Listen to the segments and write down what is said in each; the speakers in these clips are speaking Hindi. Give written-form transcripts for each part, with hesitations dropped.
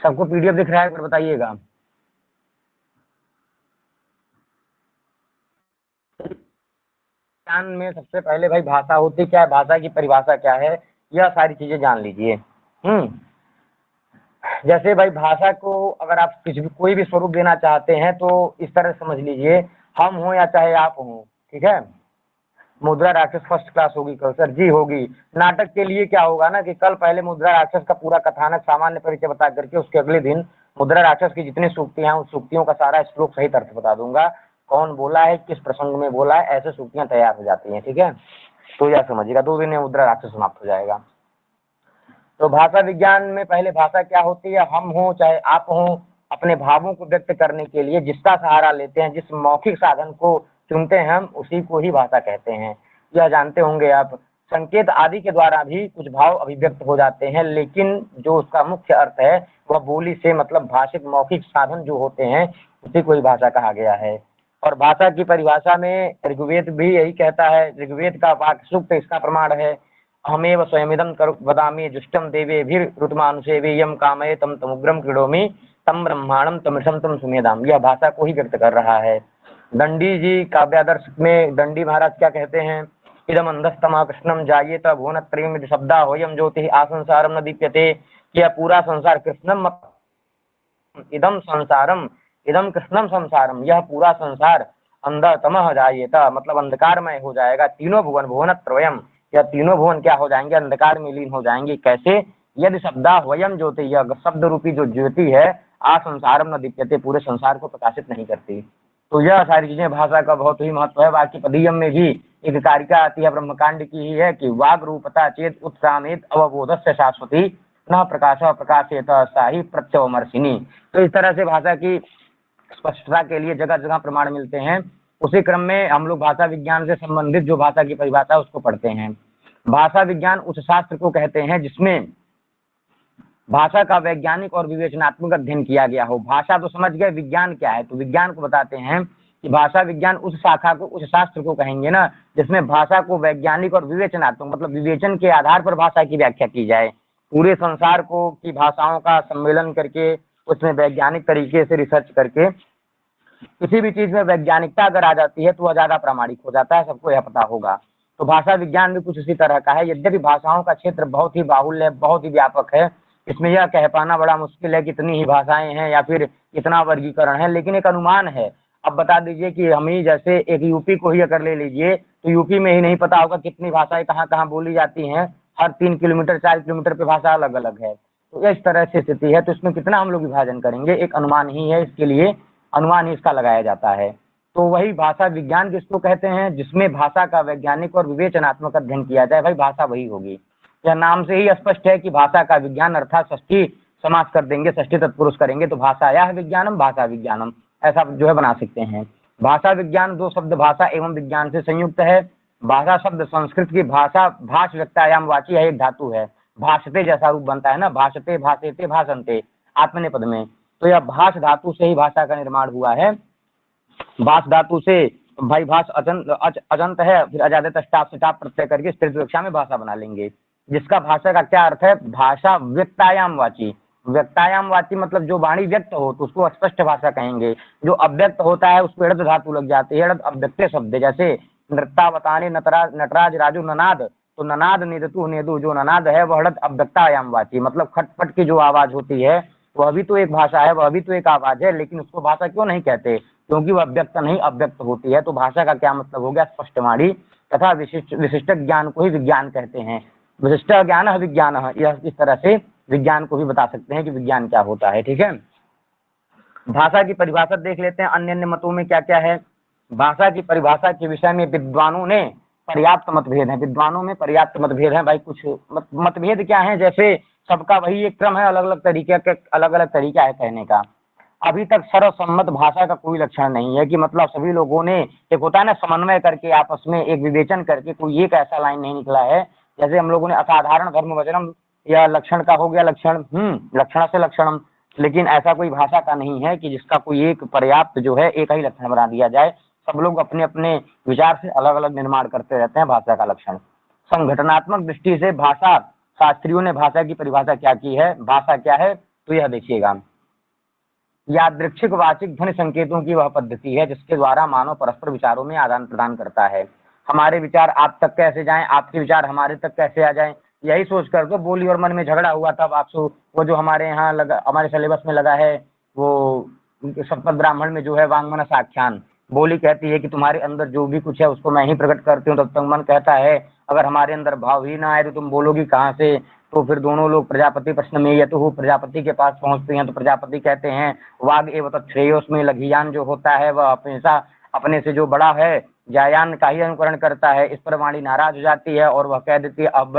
सबको पीडीएफ दिख रहा है, फिर बताइएगा। ज्ञान में सबसे पहले भाई भाषा होती क्या है, भाषा की परिभाषा क्या है, यह सारी चीजें जान लीजिए। जैसे भाई भाषा को अगर आप कोई भी स्वरूप देना चाहते हैं तो इस तरह समझ लीजिए, हम हो या चाहे आप हो, ठीक है। मुद्रा राक्षस फर्स्ट क्लास होगी, कल सर जी होगी। नाटक के लिए क्या होगा ना कि कल पहले मुद्रा राक्षस का पूरा कथानक सामान्य परिचय बता करके उसके अगले दिन मुद्रा राक्षस की जितनी सूक्तियां हैं उस सूक्तियों का सारा श्लोक सहित अर्थ बता दूंगा, कौन बोला है, किस प्रसंग में बोला है, ऐसे सूक्तियां तैयार हो जाती हैं, ठीक है। तो यह समझिएगा, 2 दिन में मुद्रा राक्षस समाप्त हो जाएगा। तो भाषा विज्ञान में पहले भाषा क्या होती है, हम हो चाहे आप हो, अपने भावों को व्यक्त करने के लिए जिसका सहारा लेते हैं, जिस मौखिक साधन को चुनते हैं हम, उसी को ही भाषा कहते हैं। यह जानते होंगे आप। संकेत आदि के द्वारा भी कुछ भाव अभिव्यक्त हो जाते हैं, लेकिन जो उसका मुख्य अर्थ है वह बोली से मतलब भाषिक मौखिक साधन जो होते हैं उसी को ही भाषा कहा गया है। और भाषा की परिभाषा में ऋग्वेद भी यही कहता है, ऋग्वेद का वाक्य सूक्त इसका प्रमाण है। अहमेव स्वयमिदं वदामि जुष्टं देवेभिरुतमानुषेवे यं कामये तं तमुग्रं क्रीडोमि तं ब्रह्माणं तमृषं तं सुमेधाम। यह भाषा को ही व्यक्त कर रहा है। दंडी जी काव्यादर्श में दंडी महाराज क्या कहते हैं, इदम अंधस्तम कृष्णम जायेत भुवनत्रयम् इति शब्दा होयम ज्योति आसंसारम न दीप्यते। यह पूरा संसार कृष्णम इदम संसारम इदम कृष्णम संसारम, यह पूरा संसार अंधतमः जायेत मतलब अंधकारमय हो जाएगा। तीनों भुवन भुवनत्रयम्, यह तीनों भुवन क्या हो जाएंगे, अंधकार में लीन हो जाएंगे। कैसे, यदि शब्दा वयम ज्योति, यह शब्द रूपी जो ज्योति है, आ संसारम न दीप्यते, पूरे संसार को प्रकाशित नहीं करती। तो यह सारी चीजें भाषा का बहुत ही महत्व है। बाकी पदीयम में भी एक कारिका आती है ब्रह्मकांड की ही है कि वाग रूपता चेत उत्क्रामित अवबोधस्य शाश्वती न प्रकाश प्रकाशित साही प्रत्यवमर्शिनी। तो इस तरह से भाषा की स्पष्टता के लिए जगह जगह प्रमाण मिलते हैं। उसी क्रम में हम लोग भाषा विज्ञान से संबंधित जो भाषा की परिभाषा है उसको पढ़ते हैं। भाषा विज्ञान उस शास्त्र को कहते हैं जिसमें भाषा का वैज्ञानिक और विवेचनात्मक अध्ययन किया गया हो। भाषा तो समझ गए, विज्ञान क्या है, तो विज्ञान को बताते हैं कि भाषा विज्ञान उस शाखा को, उस शास्त्र को कहेंगे ना जिसमें भाषा को वैज्ञानिक और विवेचनात्मक मतलब विवेचन के आधार पर भाषा की व्याख्या की जाए। पूरे संसार को की भाषाओं का सम्मेलन करके उसमें वैज्ञानिक तरीके से रिसर्च करके किसी भी चीज में वैज्ञानिकता अगर आ जाती है तो वह ज्यादा प्रामाणिक हो जाता है, सबको यह पता होगा। तो भाषा विज्ञान भी कुछ इसी तरह का है। यद्यपि भाषाओं का क्षेत्र बहुत ही बाहुल्य है, बहुत ही व्यापक है, इसमें यह कह पाना बड़ा मुश्किल है कितनी ही भाषाएं हैं या फिर कितना वर्गीकरण है, लेकिन एक अनुमान है। अब बता दीजिए कि हम ही जैसे एक यूपी को ही अगर ले लीजिए तो यूपी में ही नहीं पता होगा कितनी भाषाएं कहाँ कहाँ बोली जाती हैं। हर 3 किलोमीटर 4 किलोमीटर पे भाषा अलग अलग है। तो इस तरह से स्थिति है। तो इसमें कितना हम लोग विभाजन करेंगे, एक अनुमान ही है, इसके लिए अनुमान ही इसका लगाया जाता है। तो वही भाषा विज्ञान जिसको कहते हैं जिसमें भाषा का वैज्ञानिक और विवेचनात्मक अध्ययन किया जाए, भाई भाषा वही होगी। यह नाम से ही स्पष्ट है कि भाषा का विज्ञान अर्थात षष्ठी समास कर देंगे, षष्ठी तत्पुरुष करेंगे तो भाषायाः विज्ञानम भाषा विज्ञानम ऐसा जो है बना सकते हैं। भाषा विज्ञान 2 शब्द भाषा एवं विज्ञान से संयुक्त है। भाषा शब्द संस्कृत की भाषा भाष व्यक्तायाम वाची है, एक धातु है। भाषते जैसा रूप बनता है ना, भाषते भाषेते भाषन्ते आत्मनेपद में, तो यह भाष धातु से ही भाषा का निर्माण हुआ है। भाष धातु से भाई भाष अजंत है, फिर अजादित स्टाप से टाप प्रत्यय करके स्त्रीत्व कक्षा में भाषा बना लेंगे, जिसका भाषा का क्या अर्थ है, भाषा व्यक्तायाम वाची। व्यक्तायाम वाची मतलब जो वाणी व्यक्त हो तो उसको स्पष्ट भाषा कहेंगे। जो अव्यक्त होता है उस पर धातु लग जाती है, अव्यक्त शब्द। जैसे नृत्तावताने नटराज राजू ननाद, तो ननाद निदतु नेदु, जो ननाद है वह अव्यक्तायाम वाची मतलब खटपट की जो आवाज होती है वह भी तो एक भाषा है, वह भी तो एक आवाज है, लेकिन उसको भाषा क्यों नहीं कहते, क्योंकि वह व्यक्त नहीं अव्यक्त होती है। तो भाषा का क्या मतलब हो गया, स्पष्ट वाणी तथा विशिष्ट ज्ञान को ही विज्ञान कहते हैं। विशिष्ट ज्ञान है विज्ञान है, यह इस तरह से विज्ञान को भी बता सकते हैं कि विज्ञान क्या होता है। ठीक है, भाषा की परिभाषा देख लेते हैं अन्य अन्य मतों में क्या क्या है। भाषा की परिभाषा के विषय में विद्वानों ने पर्याप्त मतभेद है, विद्वानों में पर्याप्त मतभेद है। भाई कुछ मतभेद क्या है, जैसे सबका वही एक क्रम है, अलग अलग तरीके का अलग अलग तरीका है कहने का। अभी तक सर्वसम्मत भाषा का कोई लक्षण नहीं है कि मतलब सभी लोगों ने एक होता है ना समन्वय करके आपस में एक विवेचन करके कोई एक ऐसा लाइन नहीं निकला है। जैसे हम लोगों ने असाधारण धर्म वचनम या लक्षण का हो गया लक्षण, लक्षण से लक्षणम, लेकिन ऐसा कोई भाषा का नहीं है कि जिसका कोई एक पर्याप्त जो है एक ही लक्षण बना दिया जाए। सब लोग अपने अपने विचार से अलग अलग निर्माण करते रहते हैं भाषा का लक्षण। संगठनात्मक दृष्टि से भाषा शास्त्रियों ने भाषा की परिभाषा क्या की है, भाषा क्या है, तो यह देखिएगा, यादृच्छिक वाचिक ध्वनि संकेतों की वह पद्धति है जिसके द्वारा मानव परस्पर विचारों में आदान प्रदान करता है। हमारे विचार आप तक कैसे जाएं, आपके विचार हमारे तक कैसे आ जाएं, यही सोचकर तो बोली और मन में झगड़ा हुआ था वापसु। वो जो हमारे यहाँ लगा, हमारे सिलेबस में लगा है, वो शपथ ब्राह्मण में जो है वांगमनस आख्यान, बोली कहती है कि तुम्हारे अंदर जो भी कुछ है उसको मैं ही प्रकट करती हूँ, तब तक मन कहता है अगर हमारे अंदर भाव ही ना आए तो तुम बोलोगी कहाँ से। तो फिर दोनों लोग प्रजापति प्रश्न में यतु प्रजापति के पास पहुंचते हैं, तो प्रजापति कहते हैं वाग एव तच्छ्रेयो, उसमें लघियान जो होता है वह हमेशा अपने से जो बड़ा है जायान का ही अनुकरण करता है। इस पर वाणी नाराज हो जाती है और वह कह देती है अब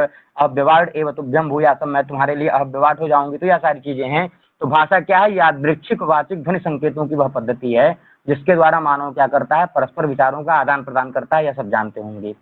विवाद एवं तुभ्यम भूयासम, मैं तुम्हारे लिए अब विवाद हो जाऊंगी। तो यह सारी चीजें हैं। तो भाषा क्या है, यादृच्छिक वाचिक ध्वनि संकेतों की वह पद्धति है जिसके द्वारा मानव क्या करता है, परस्पर विचारों का आदान प्रदान करता है, यह सब जानते होंगे।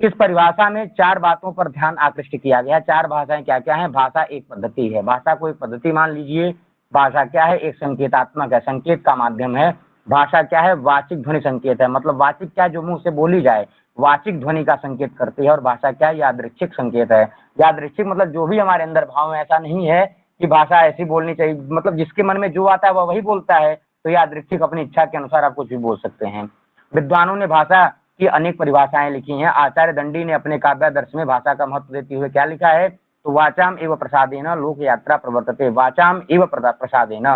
इस परिभाषा में 4 बातों पर ध्यान आकृष्ट किया गया। 4 भाषाएं क्या क्या है। भाषा एक पद्धति है, भाषा को एक पद्धति मान लीजिए। भाषा क्या है, एक संकेतात्मक है, संकेत का माध्यम है। भाषा क्या है, वाचिक ध्वनि संकेत है, मतलब वाचिक क्या, जो मुंह से बोली जाए, वाचिक ध्वनि का संकेत करती है। और भाषा क्या है, यादृच्छिक संकेत है। यादृच्छिक मतलब जो भी हमारे अंदर भाव है, ऐसा नहीं है कि भाषा ऐसी बोलनी चाहिए, मतलब जिसके मन में जो आता है वह वही बोलता है। तो यादृच्छिक अपनी इच्छा के अनुसार आप कुछ भी बोल सकते हैं। विद्वानों ने भाषा की अनेक परिभाषाएं लिखी हैं। आचार्य दंडी ने अपने काव्यादर्श में भाषा का महत्व देते हुए क्या लिखा है, तो वाचाम एवं प्रसादेन लोक यात्रा प्रवर्तते। वाचाम एवं प्रसादेन,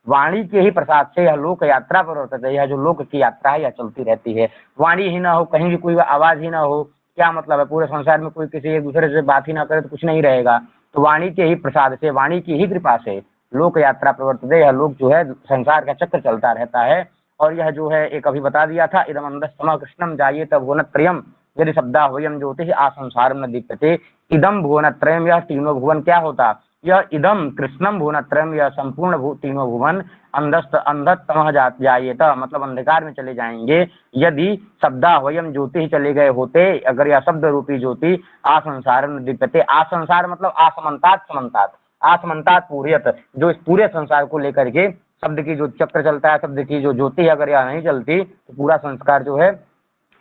वाणी के ही प्रसाद से यह लोक यात्रा प्रवर्तते, यह जो लोक की यात्रा है यह चलती रहती है। वाणी ही ना हो, कहीं भी कोई आवाज ही ना हो, क्या मतलब है, पूरे संसार में कोई किसी एक दूसरे से बात ही ना करे तो कुछ नहीं रहेगा। तो वाणी के ही प्रसाद से, वाणी की ही कृपा से लोक यात्रा प्रवर्तते, यह लोक जो है संसार का चक्र चलता रहता है। और यह जो है एक अभी बता दिया था, इदम अंधस्तम कृष्णम जायेत भुवनत्रयम् यदि शब्दा वयम ज्योतिः आसंसारम न दीप्यते। इदम भुवनत्रयम्, यह तीनों भुवन क्या होता, यह इदम कृष्णम भुवनत्रयम्, यह संपूर्ण तीनों भुवन अंधस्त अंधतमः जायेत, मतलब अंधकार में चले जाएंगे। यदि शब्दा वयम ज्योति चले गए होते, अगर यह शब्द रूपी ज्योति आसंसारम न दीप्यते, आसंसार मतलब आसमंतात समंतात, आसमंतात पूर्यत, जो इस पूरे संसार को लेकर के शब्द की जो चक्र चलता है, शब्द की जो ज्योति है अगर यह नहीं चलती तो पूरा संस्कार जो है,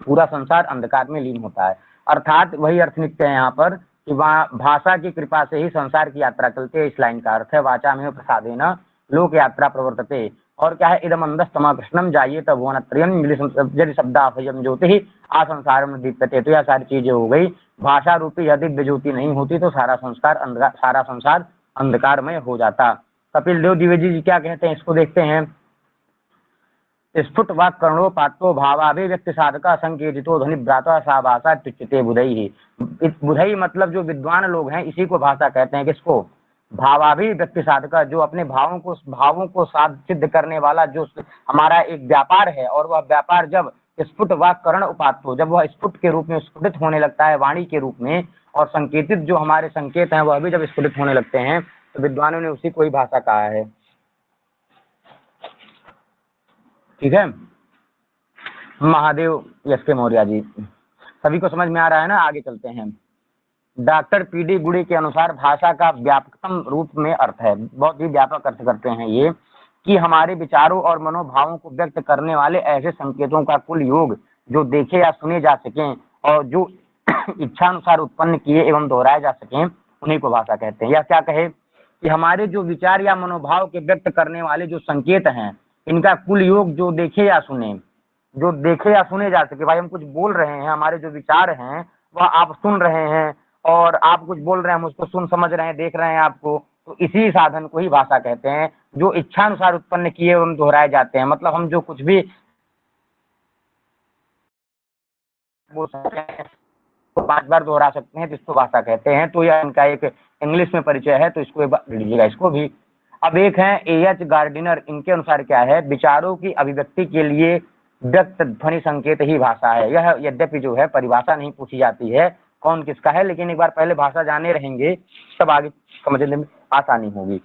पूरा संसार अंधकार में लीन होता है। अर्थात वही अर्थ निकलते हैं यहाँ पर कि वहाँ भाषा की कृपा से ही संसार की यात्रा चलती है। इस लाइन का अर्थ है वाचा में प्रसादेन लोक यात्रा प्रवर्तते। और क्या है, इदम अंधस्तम कृष्णम जायेत भुवनत्रयम् यदि शब्दाभयम् ज्योतिः आसंसारम दीप्यते। तो यह सारी चीजें हो गई। भाषा रूपी यदि दिव्य ज्योति नहीं होती तो सारा संसार अंधकारमय हो जाता। कपिल देव द्विवेदी जी क्या कहते हैं, इसको देखते हैं। स्फुट वाक् कर्णो पात्रो भावाभिव्यक्ति साधक संकेतितो ध्वनि भ्राता सा भाषा तुच्यते बुधैहि। बुधई मतलब जो विद्वान लोग हैं इसी को भाषा कहते हैं। किसको, भावाभिव्यक्ति साधक, जो अपने भावों को सिद्ध करने वाला जो हमारा एक व्यापार है, और वह व्यापार जब स्फुट वाक् कर्ण उपात्तो, जब वह स्फुट के रूप में स्फुटित होने लगता है वाणी के रूप में, और संकेतित जो हमारे संकेत हैं वह भी जब स्फुटित होने लगते हैं, तो विद्वानों ने उसी को ही भाषा कहा है। ठीक है, महादेव एस.के. मौर्य जी, सभी को समझ में आ रहा है ना। आगे चलते हैं। Doctor PD. गुड़े के अनुसार भाषा का व्यापकतम रूप में अर्थ है, बहुत ही व्यापक अर्थ करते हैं ये, कि हमारे विचारों और मनोभावों को व्यक्त करने वाले ऐसे संकेतों का कुल योग जो देखे या सुने जा सकें और जो इच्छानुसार उत्पन्न किए एवं दोहराए जा सकें, उन्हीं को भाषा कहते हैं। या क्या कहे कि हमारे जो विचार या मनोभाव के व्यक्त करने वाले जो संकेत हैं, इनका कुल योग जो देखे या सुने जा सके। भाई हम कुछ बोल रहे हैं, हमारे जो विचार हैं वह आप सुन रहे हैं, और आप कुछ बोल रहे हैं, हम उसको सुन समझ रहे हैं, देख रहे हैं आपको, तो इसी साधन को ही भाषा कहते हैं, जो इच्छानुसार उत्पन्न किए एवं दोहराए जाते हैं। मतलब हम जो कुछ भी बोल सकते हैं तो 5 बार दोहरा सकते हैं, तो इसको भाषा कहते हैं। तो यह इनका एक इंग्लिश में परिचय है, तो इसको एक बार लीजिएगा इसको भी। अब एक है ए.एच. गार्डिनर, इनके अनुसार क्या है, विचारों की अभिव्यक्ति के लिए व्यक्त ध्वनि संकेत ही भाषा है। यह यद्यपि जो है परिभाषा नहीं पूछी जाती है कौन किसका है, लेकिन एक बार पहले भाषा जाने रहेंगे तब आगे समझने में आसानी होगी।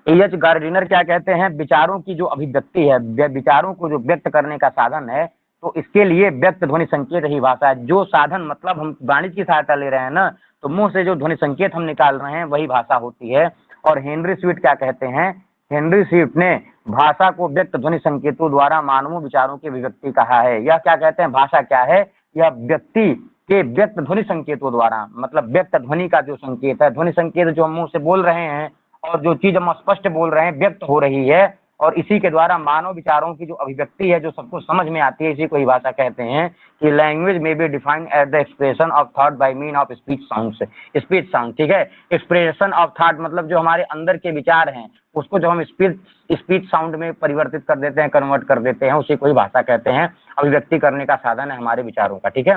ए.एच. गार्डिनर क्या कहते हैं, विचारों की जो अभिव्यक्ति है, विचारों को जो व्यक्त करने का साधन है, तो इसके लिए व्यक्त ध्वनि संकेत ही भाषा है। जो साधन, मतलब हम वाणिज्य की सहायता ले रहे हैं ना, तो मुंह से जो ध्वनि संकेत हम निकाल रहे हैं वही भाषा होती है। और हेनरी स्वीट क्या कहते हैं, हेनरी स्वीट ने भाषा को व्यक्त ध्वनि संकेतों द्वारा मानवों विचारों की अभिव्यक्ति कहा है। यह क्या कहते हैं, भाषा क्या है, यह व्यक्ति के व्यक्त ध्वनि संकेतों द्वारा, मतलब व्यक्त ध्वनि का जो संकेत है, ध्वनि संकेत जो हम मुंह से बोल रहे हैं और जो चीज हम स्पष्ट बोल रहे हैं व्यक्त हो रही है, और इसी के द्वारा मानव विचारों की जो अभिव्यक्ति है जो सबको समझ में आती है, इसी को ही भाषा कहते हैं। कि लैंग्वेज में be defined as the expression of thought by mean of speech sounds, speech sound, ठीक है। एक्सप्रेशन ऑफ थॉट मतलब जो हमारे अंदर के विचार हैं उसको जो हम स्पीच साउंड में परिवर्तित कर देते हैं, कन्वर्ट कर देते हैं, उसी को ही भाषा कहते हैं। अभिव्यक्ति करने का साधन है हमारे विचारों का, ठीक है।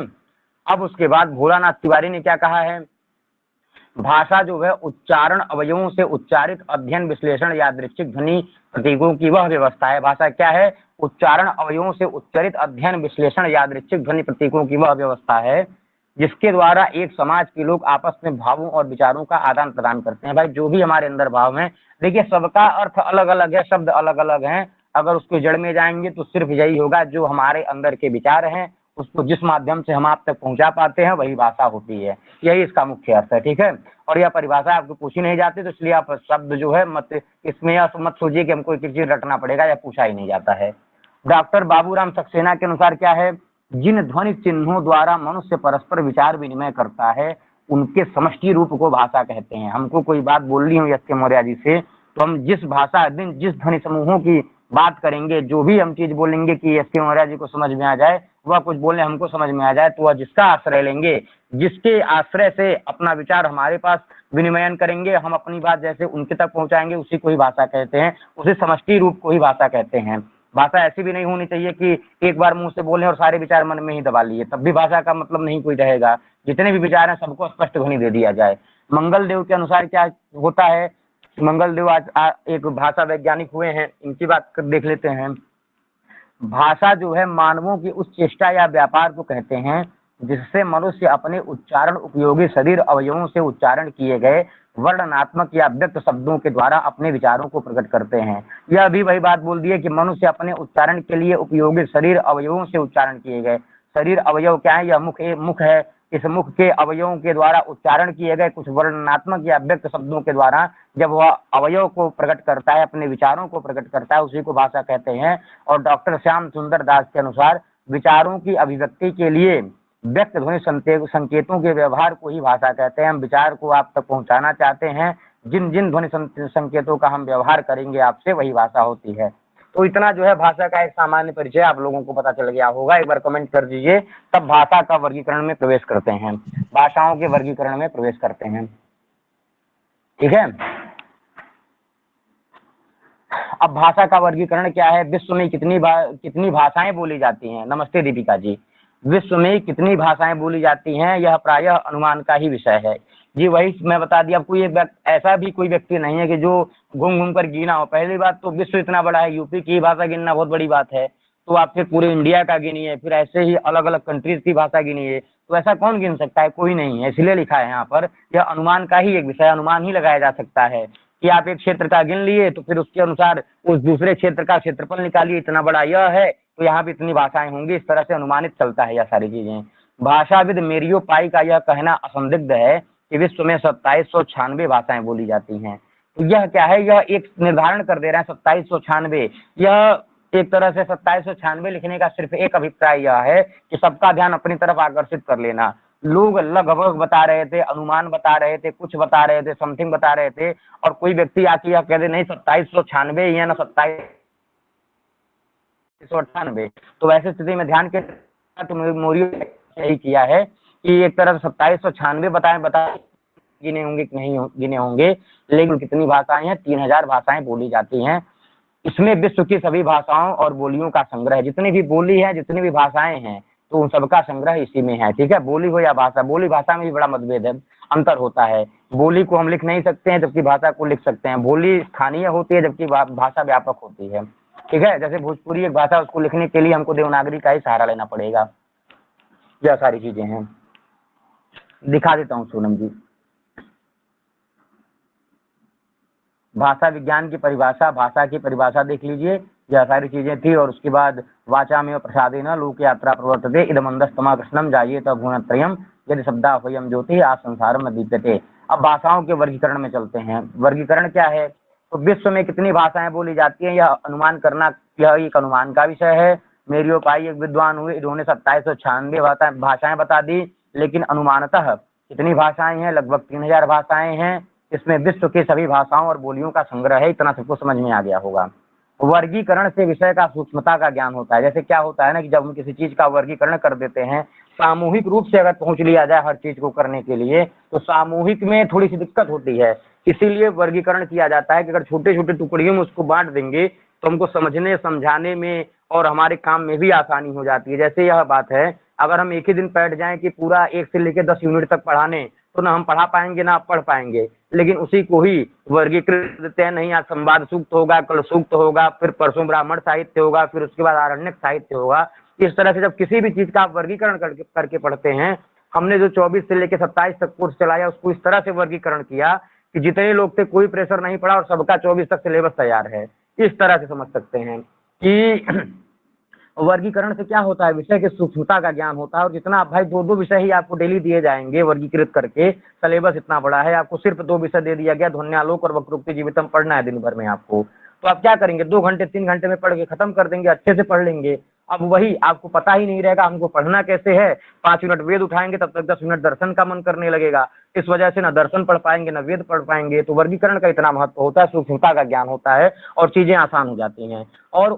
अब उसके बाद भोलानाथ तिवारी ने क्या कहा है, भाषा जो है उच्चारण अवयवों से उच्चारित अध्ययन विश्लेषण यादृच्छिक ध्वनि प्रतीकों की वह व्यवस्था है। भाषा क्या है, उच्चारण अवयवों से उच्चारित अध्ययन विश्लेषण यादृच्छिक ध्वनि प्रतीकों की वह व्यवस्था है जिसके द्वारा एक समाज के लोग आपस में भावों और विचारों का आदान प्रदान करते हैं। भाई जो भी हमारे अंदर भाव हैं, देखिए सबका अर्थ अलग अलग है, शब्द अलग अलग हैं, अगर उसको जड़ में जाएंगे तो सिर्फ यही होगा, जो हमारे अंदर के विचार हैं उसको जिस माध्यम से हम आप तक पहुंचा पाते हैं वही भाषा होती है। यही इसका मुख्य अर्थ है, ठीक है। और यह परिभाषा आपको पूछी नहीं जाती, तो इसलिए आप शब्द जो है मत इसमें या मत सोचिए कि हमको एक चीज रटना पड़ेगा, या पूछा ही नहीं जाता है। डॉक्टर बाबूराम सक्सेना के अनुसार क्या है, जिन ध्वनि चिन्हों द्वारा मनुष्य परस्पर विचार विनिमय करता है उनके समष्टि रूप को भाषा कहते हैं। हमको कोई बात बोलनी हो एस के मौर्य जी से, तो हम जिस भाषा जिस ध्वनि समूहों की बात करेंगे, जो भी हम चीज बोलेंगे कि एस के मौर्य जी को समझ में आ जाए, वह कुछ बोले हमको समझ में आ जाए, तो वह जिसका आश्रय लेंगे, जिसके आश्रय से अपना विचार हमारे पास विनिमयन करेंगे, हम अपनी बात जैसे उनके तक पहुंचाएंगे, उसी को ही भाषा कहते हैं, उसी समष्टि रूप को ही भाषा कहते हैं। भाषा ऐसी भी नहीं होनी चाहिए कि एक बार मुंह से बोले और सारे विचार मन में ही दबा लिए, तब भी भाषा का मतलब नहीं कोई रहेगा। जितने भी विचार हैं सबको स्पष्ट ध्वनि दे दिया जाए। मंगल देव के अनुसार क्या होता है, मंगल देव आज एक भाषा वैज्ञानिक हुए हैं, इनकी बात देख लेते हैं। भाषा जो है मानवों की उस चेष्टा या व्यापार को कहते हैं जिससे मनुष्य अपने उच्चारण उपयोगी शरीर अवयवों से उच्चारण किए गए वर्णनात्मक या व्यक्त शब्दों के द्वारा अपने विचारों को प्रकट करते हैं। यह भी वही बात बोल दी है कि मनुष्य अपने उच्चारण के लिए उपयोगी शरीर अवयवों से उच्चारण किए गए। शरीर अवयव क्या है, यह मुख है, इस मुख के अवयवों के द्वारा उच्चारण किए गए कुछ वर्णनात्मक या व्यक्त शब्दों के द्वारा जब वह अवयव को प्रकट करता है, अपने विचारों को प्रकट करता है, उसी को भाषा कहते हैं। और डॉक्टर श्याम सुंदर दास के अनुसार विचारों की अभिव्यक्ति के लिए व्यक्त ध्वनि संकेतों के व्यवहार को ही भाषा कहते हैं। हम विचार को आप तक पहुंचाना चाहते हैं, जिन जिन ध्वनि संकेतों का हम व्यवहार करेंगे आपसे, वही भाषा होती है। तो इतना जो है भाषा का एक सामान्य परिचय आप लोगों को पता चल गया होगा। एक बार कमेंट कर दीजिए, तब भाषा का वर्गीकरण में प्रवेश करते हैं, भाषाओं के वर्गीकरण में प्रवेश करते हैं, ठीक है। अब भाषा का वर्गीकरण क्या है, विश्व में कितनी भाषाएं बोली जाती हैं। नमस्ते दीपिका जी। विश्व में कितनी भाषाएं बोली जाती हैं, यह प्रायः अनुमान का ही विषय है जी। वही मैं बता दिया आपको, ये ऐसा भी कोई व्यक्ति नहीं है कि जो घूम घूम कर गिना हो। पहली बात तो विश्व इतना बड़ा है, यूपी की भाषा गिनना बहुत बड़ी बात है, तो आप फिर पूरे इंडिया का गिनिए, फिर ऐसे ही अलग अलग कंट्रीज की भाषा गिनिए, तो ऐसा कौन गिन सकता है, कोई नहीं है। इसलिए लिखा है यहाँ पर, यह अनुमान का ही एक विषय, अनुमान ही लगाया जा सकता है कि आप एक क्षेत्र का गिन लिए तो फिर उसके अनुसार उस दूसरे क्षेत्र का क्षेत्रफल निकालिए, इतना बड़ा यह है तो यहाँ भी इतनी भाषाएं होंगी, इस तरह से अनुमानित चलता है यह सारी चीजें। भाषाविद मेरियो पाई का यह कहना असंदिग्ध है कि विश्व में 2796 भाषाएं बोली जाती हैं। तो यह क्या है, यह एक निर्धारण कर दे रहे हैं 2796। यह एक तरह से 2796 लिखने का सिर्फ एक अभिप्राय यह है कि सबका ध्यान अपनी तरफ आकर्षित कर लेना। लोग लगभग बता रहे थे, अनुमान बता रहे थे, कुछ बता रहे थे, समथिंग बता रहे थे, और कोई व्यक्ति आके यह कह दे नहीं 2796 या ना 2798। तो वैसे स्थिति में ध्यान के तो मोरियो यही किया है कि एक तरफ 2796 बता गिने होंगे कि नहीं गिने होंगे, लेकिन कितनी भाषाएं हैं, 3000 भाषाएं बोली जाती हैं। इसमें विश्व की सभी भाषाओं और बोलियों का संग्रह, जितनी भी बोली है, जितनी भी भाषाएं हैं, तो उन सबका संग्रह इसी में है, ठीक है। बोली हो या भाषा, बोली भाषा में भी बड़ा मतभेद है, अंतर होता है। बोली को हम लिख नहीं सकते हैं, जबकि भाषा को लिख सकते हैं। बोली स्थानीय होती है, जबकि भाषा व्यापक होती है, ठीक है। जैसे भोजपुरी एक भाषा, उसको लिखने के लिए हमको देवनागरी का ही सहारा लेना पड़ेगा। यह सारी चीजें हैं, दिखा देता हूँ सोनम जी। भाषा विज्ञान की परिभाषा, भाषा की परिभाषा देख लीजिए, यह सारी चीजें थी। और उसके बाद वाचा में प्रसादेन लोक यात्रा प्रवर्तते इदमंदस्तमा कृष्णम जाये तब भुवनत्रयम् यदि शब्दा होयम ज्योति आ संसारम न दीप्यते। अब भाषाओं के वर्गीकरण में चलते हैं। वर्गीकरण क्या है, तो विश्व में कितनी भाषाएं बोली जाती हैं, यह अनुमान करना, यह एक अनुमान का विषय है। मेरियोपाई एक विद्वान हुए, इन्होंने 2796 भाषाएं बता दी, लेकिन अनुमानतः कितनी भाषाएं हैं? लगभग 3000 भाषाएं हैं। इसमें विश्व की सभी भाषाओं और बोलियों का संग्रह है। इतना सबको समझ में आ गया होगा। वर्गीकरण से विषय का सूक्ष्मता का ज्ञान होता है। जैसे क्या होता है ना कि जब हम किसी चीज का वर्गीकरण कर देते हैं, सामूहिक रूप से अगर पहुंच लिया जाए हर चीज को करने के लिए, तो सामूहिक में थोड़ी सी दिक्कत होती है। इसीलिए वर्गीकरण किया जाता है कि अगर छोटे छोटे टुकड़ियों में उसको बांट देंगे तो हमको समझने समझाने में और हमारे काम में भी आसानी हो जाती है। जैसे यह बात है, अगर हम एक ही दिन बैठ जाएं कि पूरा 1 से लेकर 10 यूनिट तक पढ़ाने, तो ना हम पढ़ा पाएंगे ना आप पढ़ पाएंगे। लेकिन उसी को ही वर्गीकृत देते हैं, नहीं आज संवाद सूक्त होगा, कल सूक्त होगा, फिर परसों ब्राह्मण साहित्य होगा, फिर उसके बाद आरण्यक साहित्य होगा। इस तरह से जब किसी भी चीज का आप वर्गीकरण करके पढ़ते हैं, हमने जो 24 से लेकर 27 तक कोर्स चलाया उसको इस तरह से वर्गीकरण किया कि जितने लोग थे कोई प्रेशर नहीं पड़ा और सबका 24 तक सिलेबस तैयार है। इस तरह से समझ सकते हैं कि वर्गीकरण से क्या होता है, विषय की सूक्ष्मता का ज्ञान होता है। और जितना भाई 2-2 विषय ही आपको डेली दिए जाएंगे वर्गीकृत करके, सिलेबस इतना बड़ा है, आपको सिर्फ 2 विषय दे दिया गया, ध्वन्यालोक और वक्रोक्ति जीवितम पढ़ना है दिन भर में आपको, तो आप क्या करेंगे? 2 घंटे 3 घंटे में पढ़ के खत्म कर देंगे, अच्छे से पढ़ लेंगे। अब वही आपको पता ही नहीं रहेगा हमको पढ़ना कैसे है। 5 मिनट वेद उठाएंगे तब तक 10 मिनट दर्शन का मन करने लगेगा। इस वजह से ना दर्शन पढ़ पाएंगे ना वेद पढ़ पाएंगे। तो वर्गीकरण का इतना महत्व होता है, सूक्ष्मता का ज्ञान होता है और चीजें आसान हो जाती हैं और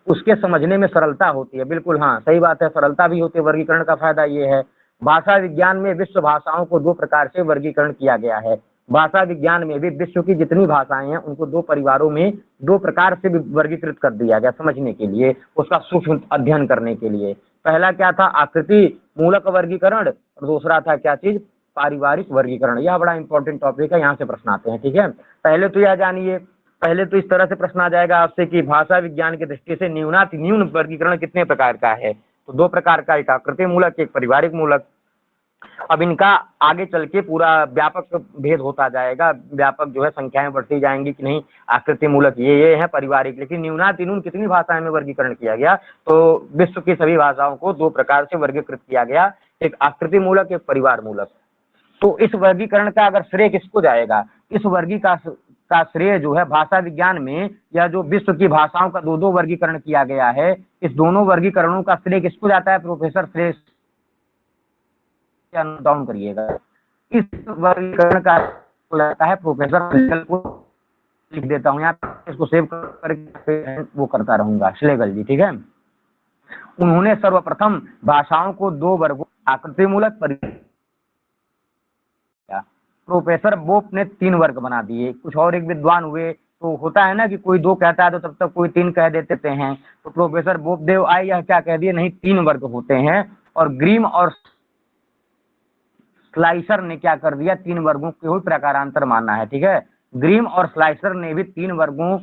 उसके समझने में सरलता होती है। बिल्कुल हाँ सही बात है, सरलता भी होती है। वर्गीकरण का फायदा ये है। भाषा विज्ञान में विश्व भाषाओं को 2 प्रकार से वर्गीकरण किया गया है। भाषा विज्ञान में भी विश्व की जितनी भाषाएं हैं उनको 2 परिवारों में 2 प्रकार से वर्गीकृत कर दिया गया, समझने के लिए, उसका सूक्ष्म अध्ययन करने के लिए। पहला क्या था? आकृति मूलक वर्गीकरण, और दूसरा था क्या चीज? पारिवारिक वर्गीकरण। यह बड़ा इंपॉर्टेंट टॉपिक है, यहाँ से प्रश्न आते हैं। ठीक है, पहले तो यह जानिए, पहले तो इस तरह से प्रश्न आ जाएगा आपसे कि भाषा विज्ञान की दृष्टि से न्यूनाति न्यून वर्गीकरण कितने प्रकार का है? तो 2 प्रकार का, एक आकृति मूलक, एक पारिवारिक मूलक। अब इनका आगे चल के पूरा व्यापक भेद होता जाएगा, व्यापक जो है संख्याएं बढ़ती जाएंगी कि नहीं आकृति मूलक ये है, पारिवारिक। लेकिन न्यूनातिन्यून कितनी भाषाएं में वर्गीकरण किया गया? तो विश्व की सभी भाषाओं को 2 प्रकार से वर्गीकृत किया गया, एक आकृति मूलक, एक परिवार मूलक। तो इस वर्गीकरण का अगर श्रेय किसको जाएगा? इस का श्रेय जो है भाषा विज्ञान में, या जो विश्व की भाषाओं का 2-2 वर्गीकरण किया गया है, इस दोनों वर्गीकरणों का श्रेय किसको जाता है? प्रोफेसर श्रेष्ठ, डाउन करिएगा। इस वर्गीकरण का लगता है प्रोफेसर को लिख देता हूँ यहाँ, इसको सेव करके वो करता रहूंगा, श्लेगल जी। ठीक है, उन्होंने सर्वप्रथम भाषाओं को 2 वर्गों, आकृति मूलक, प्रोफेसर बोप ने 3 वर्ग बना दिए। कुछ और एक विद्वान हुए, तो होता है ना कि कोई 2 कहता है तो तब तक कोई 3 कह देते हैं। तो प्रोफेसर बोपदेव आए, यह क्या कह दिए? नहीं, 3 वर्ग होते हैं। और ग्रीम और स्लाइसर ने क्या कर दिया? 3 वर्गों को प्रकारांतर माना है। ठीक है, ग्रीम और स्लाइसर ने भी 3 वर्गों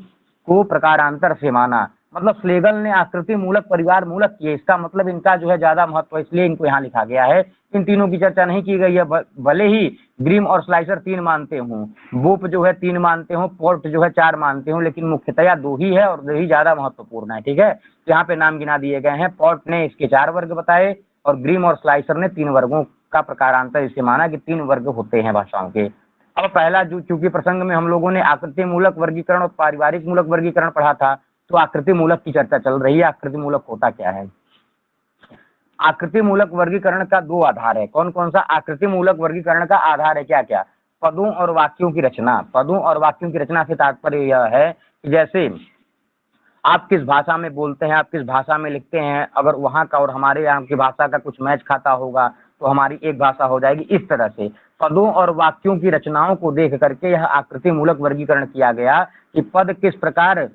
को प्रकारांतर से माना। मतलब श्लेगल ने आकृति मूलक, परिवार मूलक किए। इसका मतलब इनका जो है ज्यादा महत्व, इसलिए इनको यहाँ लिखा गया है। इन तीनों की चर्चा नहीं की गई है, भले ही ग्रीम और स्लाइसर 3 मानते हों, बोप जो है 3 मानते हों, पोर्ट जो है 4 मानते हों, लेकिन मुख्यतया 2 ही है और 2 ही ज्यादा महत्वपूर्ण है। ठीक है, यहाँ पे नाम गिना दिए गए हैं। पोर्ट ने इसके 4 वर्ग बताए और ग्रीम और स्लाइसर ने 3 वर्गों का प्रकारांतर इसे माना कि 3 वर्ग होते हैं भाषाओं के। अब पहला जो, चूंकि प्रसंग में हम लोगों ने आकृति मूलक वर्गीकरण और पारिवारिक मूलक वर्गीकरण पढ़ा था, तो आकृति मूलक की चर्चा चल रही है। आकृति मूलक होता क्या है? आकृति मूलक वर्गीकरण का 2 आधार है। कौन कौन सा? आकृति मूलक वर्गीकरण का आधार है क्या क्या? पदों और वाक्यों की रचना। पदों और वाक्यों की रचना से तात्पर्य यह है कि जैसे आप किस भाषा में बोलते हैं, आप किस भाषा में लिखते हैं, अगर वहाँ का और हमारे यहाँ की भाषा का कुछ मैच खाता होगा तो हमारी एक भाषा हो जाएगी। इस तरह से पदों और वाक्यों की रचनाओं को देख करके यह आकृति मूलक वर्गीकरण किया गया कि पद किस प्रकार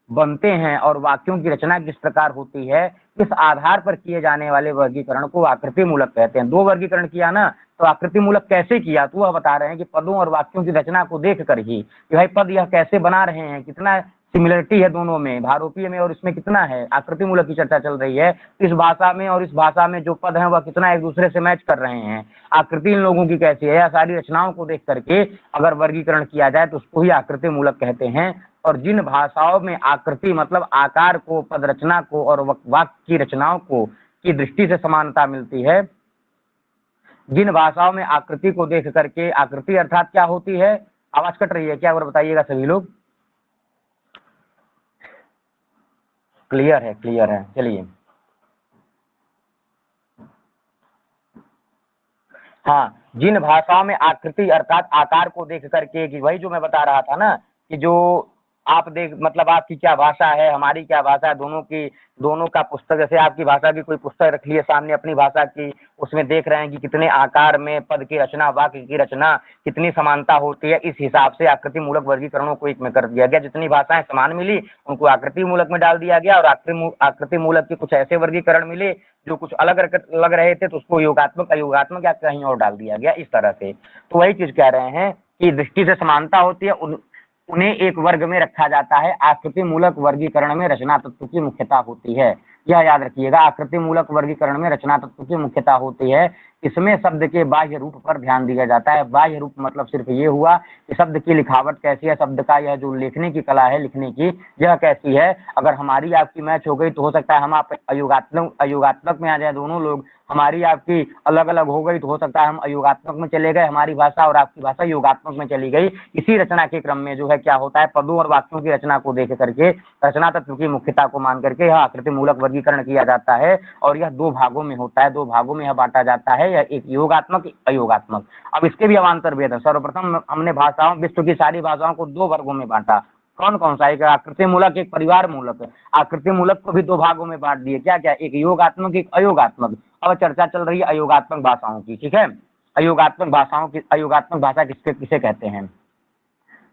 बनते हैं और वाक्यों की रचना किस प्रकार होती है। इस आधार पर किए जाने वाले वर्गीकरण को आकृति मूलक कहते हैं। 2 वर्गीकरण किया ना, तो आकृति मूलक कैसे किया? तो वह बता रहे हैं कि पदों और वाक्यों की रचना को देख कर ही कि भाई पद यह कैसे बना रहे हैं, कितना सिमिलरिटी है दोनों में, भारोपीय में और इसमें कितना है। आकृति मूलक की चर्चा चल रही है, इस भाषा में और इस भाषा में जो पद हैं वह कितना एक दूसरे से मैच कर रहे हैं, आकृति इन लोगों की कैसी है। सारी रचनाओं को देख करके अगर वर्गीकरण किया जाए तो उसको ही आकृति मूलक कहते हैं। और जिन भाषाओं में आकृति मतलब आकार को, पद रचना को और वाक्य की रचनाओं को की दृष्टि से समानता मिलती है, जिन भाषाओं में आकृति को देख करके, आकृति अर्थात क्या होती है? आवाज कट रही है क्या? और बताइएगा सभी लोग। क्लियर है? क्लियर है, चलिए। हाँ, जिन भाषाओं में आकृति अर्थात आकार को देख करके, कि वही जो मैं बता रहा था ना, कि जो आप देख मतलब आपकी क्या भाषा है, हमारी क्या भाषा है, दोनों का पुस्तक, जैसे आपकी भाषा की कोई पुस्तक रख लिए सामने अपनी भाषा की, उसमें देख रहे हैं कि कितने आकार में पद की रचना, वाक्य की रचना, कितनी समानता होती है, इस हिसाब से आकृति मूलक वर्गीकरणों को एक में कर दिया गया। जितनी भाषाएं समान मिली उनको आकृति मूलक में डाल दिया गया, और आकृति मूलक के कुछ ऐसे वर्गीकरण मिले जो कुछ अलग लग रहे थे, तो उसको योगात्मक, अयोगात्मक या कहीं और डाल दिया गया, इस तरह से। तो वही चीज कह रहे हैं कि दृष्टि से समानता होती है, उन्हें एक वर्ग में रखा जाता है। आकृति मूलक वर्गीकरण में रचना तत्व की मुख्यता होती है, यह याद रखिएगा। आकृति मूलक वर्गीकरण में रचना तत्व की मुख्यता होती है। इसमें शब्द के बाह्य रूप पर ध्यान दिया जाता है। बाह्य रूप मतलब सिर्फ ये हुआ कि शब्द की लिखावट कैसी है, शब्द का यह जो लिखने की कला है, लिखने की यह कैसी है। अगर हमारी आपकी मैच हो गई तो हो सकता है हम आप अयोगात्मक में आ जाए दोनों लोग, हमारी आपकी अलग अलग हो गई तो हो सकता है हम अयोगात्मक में चले गए, हमारी भाषा और आपकी भाषा योगात्मक में चली गई। इसी रचना के क्रम में जो है क्या होता है, पदों और वाक्यों की रचना को देख करके, रचना तत्व की मुख्यता को मान करके यह आकृति मूलक वर्गीकरण किया जाता है। और यह दो भागों में होता है, दो भागों में यह बांटा जाता है, यह एक योगात्मक, अयोगात्मक। अब इसके भी अवान्तर भेद है। सर्वप्रथम हमने भाषाओं, विश्व की सारी भाषाओं को दो वर्गों में बांटा। कौन कौन सा? एक आकृति मूलक, एक परिवार मूलक। आकृति मूलक को भी दो भागों में बांट दिए, क्या क्या, एक योगात्मक, एक अयोगात्मक। अब चर्चा चल रही है अयोगात्मक भाषाओं की, ठीक है। अयोगात्मक भाषाओं की, अयोगात्मक भाषा किसे कहते हैं?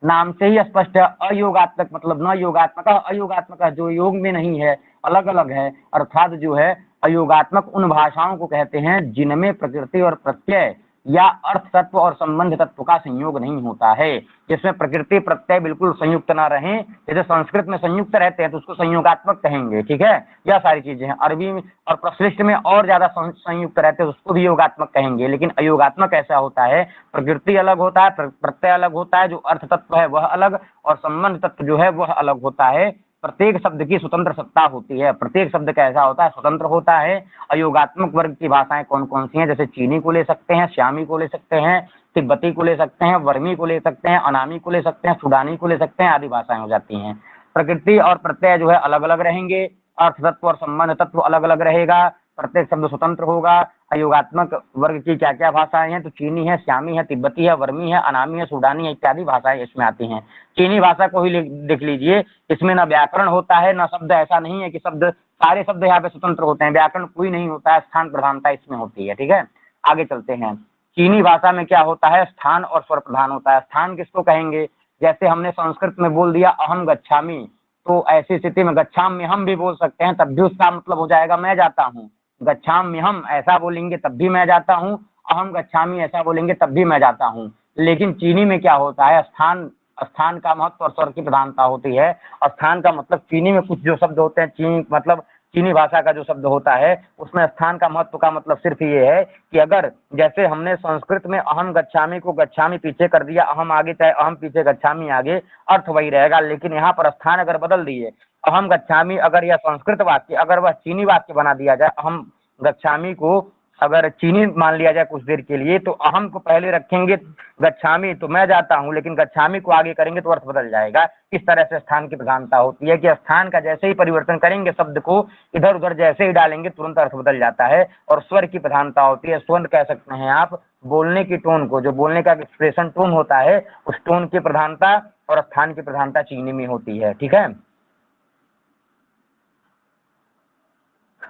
नाम से ही स्पष्ट है, अयोगात्मक मतलब न योगात्मक। अयोगात्मक जो योग में नहीं है, अलग अलग है, अर्थात जो है अयोगात्मक उन भाषाओं को कहते हैं जिनमें प्रकृति और प्रत्यय या अर्थ तत्व और संबंध तत्व का संयोग नहीं होता है, जिसमें प्रकृति प्रत्यय बिल्कुल संयुक्त ना रहे। जैसे संस्कृत में संयुक्त रहते हैं तो उसको संयोगात्मक कहेंगे, ठीक है। यह सारी चीजें हैं। अरबी और प्रश्लिष्ट में और ज्यादा संयुक्त रहते हैं उसको भी योगात्मक कहेंगे। लेकिन अयोगात्मक ऐसा होता है, प्रकृति अलग होता है, प्रत्यय अलग होता है, जो अर्थ तत्व है वह अलग, और संबंध तत्व जो है वह अलग होता है। प्रत्येक शब्द की स्वतंत्र सत्ता होती है। प्रत्येक शब्द कैसा होता है? स्वतंत्र होता है। अयोगात्मक वर्ग की भाषाएं कौन कौन सी हैं? जैसे चीनी को ले सकते हैं, श्यामी को ले सकते हैं, तिब्बती को ले सकते हैं, वर्मी को ले सकते हैं, अनामी को ले सकते हैं, सूडानी को ले सकते हैं, आदि भाषाएं हो जाती हैं। प्रकृति और प्रत्यय जो है अलग अलग रहेंगे, अर्थ तत्व और संबंध तत्व अलग अलग रहेगा, प्रत्येक शब्द स्वतंत्र होगा। अयोगात्मक वर्ग की क्या क्या भाषाएं हैं? तो चीनी है, श्यामी है, तिब्बती है, वर्मी है, अनामी है, सूडानी है, इत्यादि भाषाएं इसमें आती हैं। चीनी भाषा को ही देख लीजिए, इसमें ना व्याकरण होता है, ना शब्द। ऐसा नहीं है कि शब्द, सारे शब्द यहाँ पे स्वतंत्र होते हैं, व्याकरण कोई नहीं होता है, स्थान प्रधानता इसमें होती है, ठीक है। आगे चलते हैं। चीनी भाषा में क्या होता है? स्थान और स्वर प्रधान होता है। स्थान किसको कहेंगे? जैसे हमने संस्कृत में बोल दिया अहम गच्छामि, तो ऐसी स्थिति में गच्छाम्यहम भी बोल सकते हैं, तब भी उसका मतलब हो जाएगा मैं जाता हूँ। गच्छाम्यहम ऐसा बोलेंगे तब भी मैं जाता हूँ, अहम गच्छामि ऐसा बोलेंगे तब भी मैं जाता हूँ। लेकिन चीनी में क्या होता है? स्थान का महत्व और स्वर की प्रधानता होती है। स्थान का मतलब चीनी में कुछ जो शब्द होते हैं, चीनी मतलब चीनी भाषा का जो शब्द होता है उसमें स्थान का महत्व का मतलब सिर्फ ये है कि अगर जैसे हमने संस्कृत में अहम गच्छामि को गच्छामि पीछे कर दिया, अहम आगे चाहे अहम पीछे गच्छामि आगे, अर्थ वही रहेगा। लेकिन यहाँ पर स्थान अगर बदल दिए, अहम गच्छामि अगर यह संस्कृत वाक्य अगर वह चीनी वाक्य बना दिया जाए, अहम गच्छामि को अगर चीनी मान लिया जाए कुछ देर के लिए, तो अहम को पहले रखेंगे, गच्छामि तो मैं जाता हूँ, लेकिन गच्छामि को आगे करेंगे तो अर्थ बदल जाएगा। इस तरह से स्थान की प्रधानता होती है कि स्थान का जैसे ही परिवर्तन करेंगे, शब्द को इधर उधर जैसे ही डालेंगे तुरंत अर्थ बदल जाता है। और स्वर की प्रधानता होती है। स्वर कह सकते हैं आप बोलने की टोन को, जो बोलने का एक्सप्रेशन टोन होता है, उस टोन की प्रधानता और स्थान की प्रधानता चीनी में होती है, ठीक है।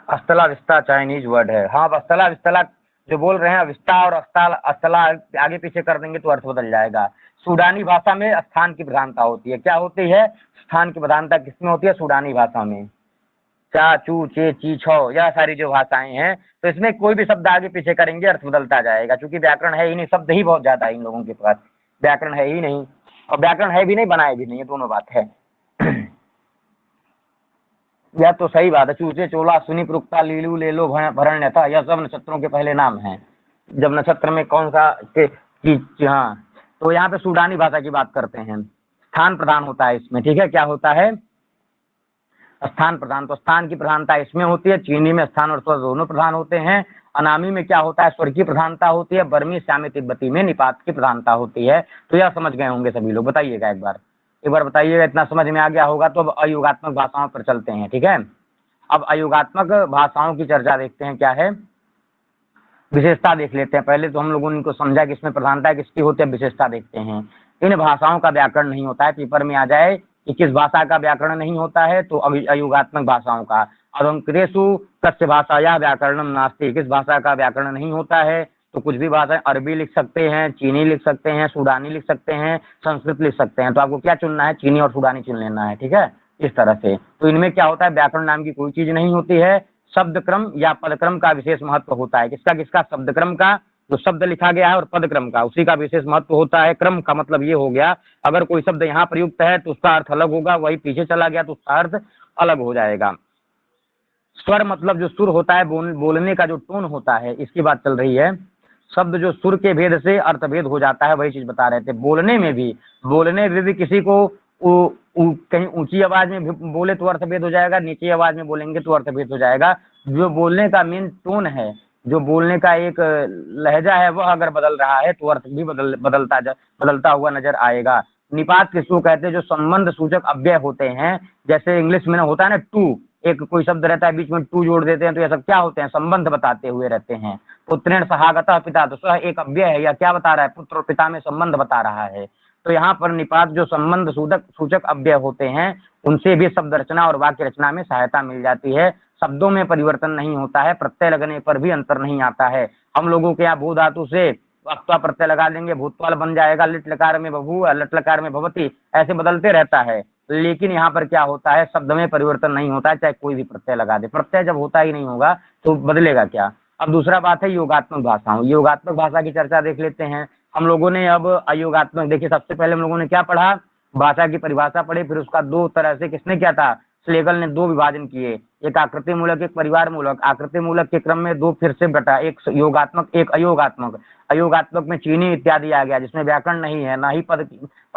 अस्तला विस्ता चाइनीज वर्ड है। हाँ, अब अस्तला विस्तला जो बोल रहे हैं, विस्ता और अस्ताल अस्तला आगे पीछे कर देंगे तो अर्थ बदल जाएगा। सूडानी भाषा में स्थान की प्रधानता होती है। क्या होती है? स्थान की प्रधानता किसमें होती है? सूडानी भाषा में। चा चू चे ची छो, यह सारी जो भाषाएं हैं, तो इसमें कोई भी शब्द आगे पीछे करेंगे अर्थ बदलता जाएगा, क्योंकि व्याकरण है ही नहीं, शब्द ही बहुत ज्यादा है इन लोगों के पास, व्याकरण है ही नहीं। और व्याकरण है भी नहीं, बनाए भी नहीं, ये दोनों बात है। यह तो सही बात है। चूचे चोला सुनी प्रुक्ता लीलू ले लो भरण्य था, यह सब नक्षत्रों के पहले नाम हैं। जब नक्षत्र में कौन सा हाँ, तो यहाँ पे सूडानी भाषा की बात करते हैं। स्थान प्रधान होता है इसमें, ठीक है। क्या होता है? स्थान प्रधान। तो स्थान की प्रधानता इसमें होती है। चीनी में स्थान और स्वर दोनों प्रधान होते हैं। अनामी में क्या होता है? स्वर की प्रधानता होती है। बर्मी श्यामी तिब्बती में निपात की प्रधानता होती है। तो यह समझ गए होंगे सभी लोग, बताइएगा एक बार बताइएगा। इतना समझ में आ गया होगा तो अब अयोगात्मक भाषाओं पर चलते हैं, ठीक है। अब अयोगात्मक भाषाओं की चर्चा देखते हैं क्या है। विशेषता देख लेते हैं। पहले तो हम लोगों ने इनको समझा कि इसमें प्रधानता किसकी होती है, विशेषता देखते हैं। इन भाषाओं का व्याकरण नहीं होता है, पेपर में आ जाए कि किस भाषा का व्याकरण नहीं होता है, तो अयोगात्मक भाषाओं का। अदंक्रेषु कस्य भाषाया व्याकरणम नास्ति, किस भाषा का व्याकरण नहीं होता है, तो कुछ भी भाषा, अरबी लिख सकते हैं, चीनी लिख सकते हैं, सूडानी लिख सकते हैं, संस्कृत लिख सकते हैं। तो आपको क्या चुनना है, चीनी और सूडानी चुन लेना है, ठीक है, इस तरह से। तो इनमें क्या होता है, व्याकरण नाम की कोई चीज नहीं होती है, शब्द क्रम या पदक्रम का विशेष महत्व होता है। किसका किसका, शब्द क्रम का, जो शब्द लिखा गया है, और पद क्रम का, उसी का विशेष महत्व होता है। क्रम का मतलब ये हो गया, अगर कोई शब्द यहाँ प्रयुक्त है तो उसका अर्थ अलग होगा, वही पीछे चला गया तो उसका अर्थ अलग हो जाएगा। स्वर मतलब जो सुर होता है, बोलने का जो टोन होता है, इसकी बात चल रही है। शब्द जो सुर के भेद से अर्थभेद हो जाता है, वही चीज बता रहे थे। बोलने में भी किसी को कहीं ऊंची आवाज में बोले तो अर्थभेद हो जाएगा, नीची आवाज में बोलेंगे तो अर्थभेद हो जाएगा। जो बोलने का मेन टोन है, जो बोलने का एक लहजा है, वह अगर बदल रहा है तो अर्थ भी बदलता हुआ नजर आएगा। निपात किसको कहते हैं, जो संबंध सूचक अव्यय होते हैं। जैसे इंग्लिश में ना होता है ना टू, एक कोई शब्द रहता है बीच में टू जोड़ देते हैं, तो ये सब क्या होते हैं, संबंध बताते हुए रहते हैं। पुत्रेण सहागतः पिता, तो सह एक अव्यय है, या क्या बता रहा है, पुत्र और पिता में संबंध बता रहा है। तो यहाँ पर निपात जो संबंध सूचक अव्यय होते हैं, उनसे भी शब्द रचना और वाक्य रचना में सहायता मिल जाती है। शब्दों में परिवर्तन नहीं होता है, प्रत्यय लगने पर भी अंतर नहीं आता है। हम लोगों के यहाँ भू धातु से अक्त्वा प्रत्यय लगा देंगे, भूतवाल बन जाएगा, लिट लकार में बभू, लट लकार में भवती, ऐसे बदलते रहता है। लेकिन यहाँ पर क्या होता है, शब्द में परिवर्तन नहीं होता है, चाहे कोई भी प्रत्यय लगा दे। प्रत्यय जब होता ही नहीं होगा तो बदलेगा क्या। अब दूसरा बात है योगात्मक भाषाओं। योगात्मक भाषा की चर्चा देख लेते हैं हम लोगों ने। अब अयोगात्मक देखिए, सबसे पहले हम लोगों ने क्या पढ़ा, भाषा की परिभाषा पढ़ी, फिर उसका दो तरह से किसने किया था, स्लेगल ने दो विभाजन किए, एक आकृति मूलक, एक परिवार मूलक। आकृति मूलक के क्रम में दो फिर से बटा, एक योगात्मक, एक अयोगात्मक। अयोगात्मक में चीनी इत्यादि आ गया, जिसमें व्याकरण नहीं है, ना ही पद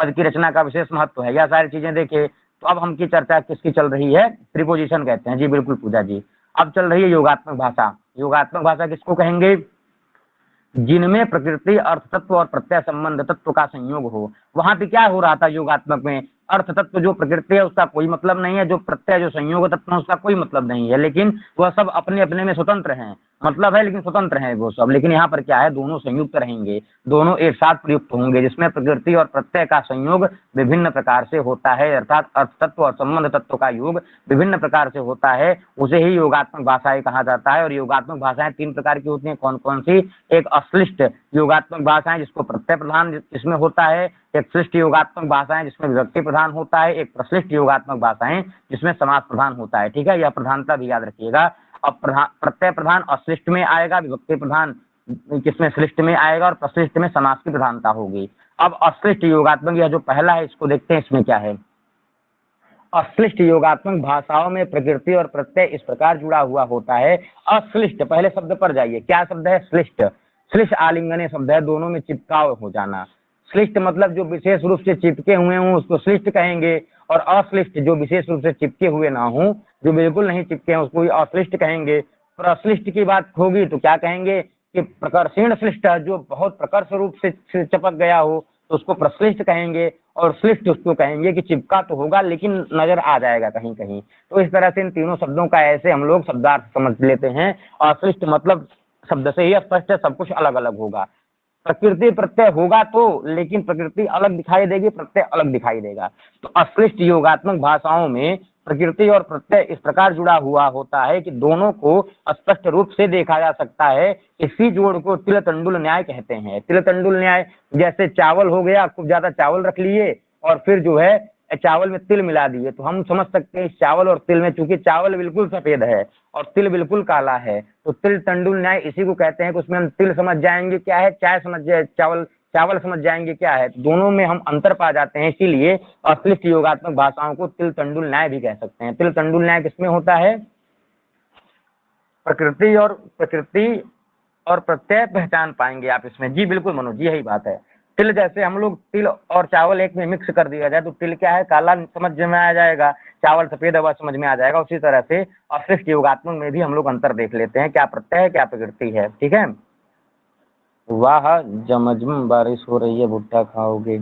की रचना का विशेष महत्व है, यह सारी चीजें देखे। तो अब हमकी चर्चा किसकी चल रही है, प्रीपोजिशन कहते हैं। जी बिल्कुल पूजा जी, अब चल रही है योगात्मक भाषा। योगात्मक भाषा किसको कहेंगे, जिनमें प्रकृति, अर्थ तत्व और प्रत्यय संबंध तत्व का संयोग हो। वहां पे क्या हो रहा था योगात्मक में, अर्थ तत्व जो प्रकृति है उसका कोई मतलब नहीं है, जो प्रत्यय जो संयोग तत्व है उसका कोई मतलब नहीं है, लेकिन वह सब अपने अपने में स्वतंत्र हैं, मतलब है लेकिन स्वतंत्र हैं वो सब। लेकिन यहाँ पर क्या है, दोनों संयुक्त रहेंगे, दोनों एक साथ प्रयुक्त होंगे, जिसमें प्रकृति और प्रत्यय का संयोग विभिन्न प्रकार से होता है, अर्थात अर्थ तत्व और संबंध तत्व का योग विभिन्न प्रकार से होता है, उसे ही योगात्मक भाषाएं कहा जाता है। और योगात्मक भाषाएं तीन प्रकार की होती हैं, कौन कौन सी, एक अश्लिष्ट योगात्मक भाषाएं जिसको प्रत्यय प्रधान इसमें होता है, एक श्लिष्ट योगात्मक भाषाएं जिसमें विभक्ति प्रधान होता है, एक प्रश्लिष्ट योगात्मक भाषाएं जिसमें समास प्रधान होता है। ठीक है, यह प्रधानता भी याद रखिएगा। अब प्रत्यय प्रधान अश्लिष्ट में आएगा, विभक्ति प्रधान किसमें, श्लिष्ट में आएगा, और प्रश्लिष्ट में समास की प्रधानता होगी। अब अश्लिष्ट योगात्मक, यह जो पहला है इसको देखते हैं, इसमें क्या है। अश्लिष्ट योगात्मक भाषाओं में प्रकृति और प्रत्यय इस प्रकार जुड़ा हुआ होता है। अश्लिष्ट, पहले शब्द पर जाइए, क्या शब्द है, श्लिष्ट। श्लिष्ट आलिंगने शब्द है, दोनों में चिपकाव हो जाना। श्लिष्ट मतलब जो विशेष रूप से चिपके हुए हों उसको श्लिष्ट कहेंगे, और अश्लिष्ट जो विशेष रूप से चिपके हुए ना हो, जो बिल्कुल नहीं चिपके हैं, उसको अश्लिष्ट कहेंगे। प्रश्लिष्ट की बात होगी तो क्या कहेंगे कि प्रकर्षण श्लिष्ट, जो बहुत प्रकर्ष रूप से चिपक गया हो तो उसको प्रश्लिष्ट कहेंगे, और श्लिष्ट उसको कहेंगे कि चिपका तो होगा लेकिन नजर आ जाएगा कहीं कहीं। तो इस तरह से इन तीनों शब्दों का ऐसे हम लोग शब्दार्थ समझ लेते हैं। अश्लिष्ट मतलब शब्द से ही स्पष्ट है, सब कुछ अलग अलग होगा। प्रकृति प्रत्यय होगा तो, लेकिन प्रकृति अलग दिखाई देगी, प्रत्यय अलग दिखाई देगा। तो अश्लिष्ट योगात्मक भाषाओं में प्रकृति और प्रत्यय इस प्रकार जुड़ा हुआ होता है कि दोनों को स्पष्ट रूप से देखा जा सकता है। इसी जोड़ को तिल तंडुल न्याय कहते हैं। तिल तंडुल न्याय, जैसे चावल हो गया, खूब ज्यादा चावल रख लिए और फिर जो है चावल में तिल मिला दिए, तो हम समझ सकते हैं इस चावल और तिल में, चूंकि चावल बिल्कुल सफेद है और तिल बिल्कुल काला है, तो तिल तंडुल न्याय इसी को कहते हैं कि उसमें हम तिल समझ जाएंगे क्या है, चाय समझ जाए, चावल समझ जाएंगे क्या है, दोनों में हम अंतर पा जाते हैं। इसीलिए अश्लिष्ट योगात्मक भाषाओं को तिल तंडुल न्याय भी कह सकते हैं। तिल तंडुल न्याय किसमें होता है, प्रकृति और प्रत्यय पहचान पाएंगे आप इसमें। जी बिल्कुल मनोज जी, यही बात है। तिल, जैसे हम लोग तिल और चावल एक में मिक्स कर दिया जाए तो तिल क्या है, काला समझ में आ जाएगा, चावल सफेद हवा समझ में आ जाएगा। उसी तरह से अश्लिष्ट योगात्मक में भी हम लोग अंतर देख लेते हैं, क्या प्रत्यय है क्या प्रकृति है। ठीक है, वाह जमजम बारिश हो रही है, भुट्टा खाओगे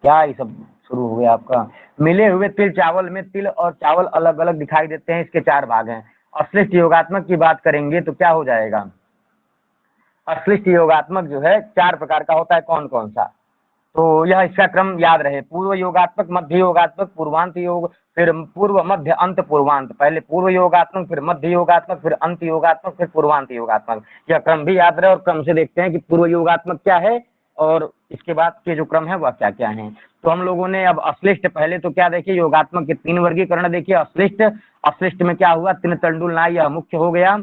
क्या, ये सब शुरू हो गया आपका। मिले हुए तिल चावल में तिल और चावल अलग अलग दिखाई देते हैं, इसके चार भाग हैं। अश्लिष्ट योगात्मक की बात करेंगे तो क्या हो जाएगा, अश्लिष्ट योगात्मक जो है 4 प्रकार का होता है, कौन कौन सा, तो यह इसका क्रम याद रहे, पूर्व योगात्मक, मध्य योगात्मक, पूर्वांत योग, फिर पूर्व मध्य अंत पूर्वांत, पहले पूर्व योगात्मक, फिर मध्य योगात्मक, फिर अंत योगात्मक, फिर पूर्वांत योगात्मक। यह क्रम भी याद रहे और क्रम से देखते हैं कि पूर्व योगात्मक क्या है और इसके बाद के जो क्रम है वह क्या क्या है। तो हम लोगों ने अब अश्लिष्ट, पहले तो क्या देखिए, योगात्मक के 3 वर्गीकरण देखिए। अश्लिष्ट, अश्लिष्ट में क्या हुआ, 3 तंडुल नाय, यह मुख्य हो गया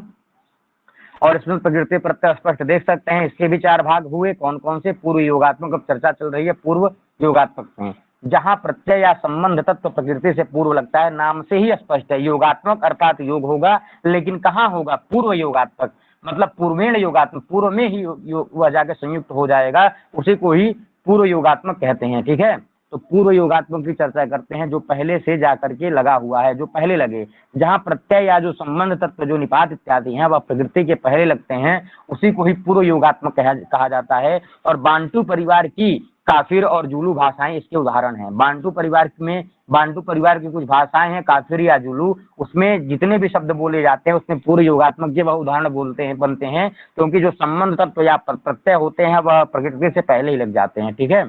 और इसमें प्रकृति प्रत्यय स्पष्ट देख सकते हैं। इसके भी 4 भाग हुए, कौन कौन से, पूर्व योगात्मक, अब चर्चा चल रही है पूर्व योगात्मक में, जहां प्रत्यय या संबंध तत्व प्रकृति से पूर्व लगता है, नाम से ही स्पष्ट है, योगात्मक अर्थात योग होगा, लेकिन कहाँ होगा, पूर्व योगात्मक, मतलब पूर्वेण योगात्मक, पूर्व में ही वह जाके संयुक्त हो जाएगा, उसी को ही पूर्व योगात्मक कहते हैं। ठीक है, तो पूर्व योगात्मक की चर्चा करते हैं, जो पहले से जाकर के लगा हुआ है, जो पहले लगे, जहां प्रत्यय या जो संबंध तत्व जो निपात इत्यादि हैं वह प्रकृति के पहले लगते हैं, उसी को ही पूर्व योगात्मक कहा जाता है। और बांटू परिवार की काफिर और जुलू भाषाएं इसके उदाहरण हैं। बांटू परिवार में, बांटू परिवार की कुछ भाषाएं हैं काफिर या जुलू, उसमें जितने भी शब्द बोले जाते हैं उसमें पूर्व योगात्मक के वह उदाहरण बोलते हैं, बनते हैं, क्योंकि जो संबंध तत्व या प्रत्यय होते हैं वह प्रकृति से पहले ही लग जाते हैं। ठीक है,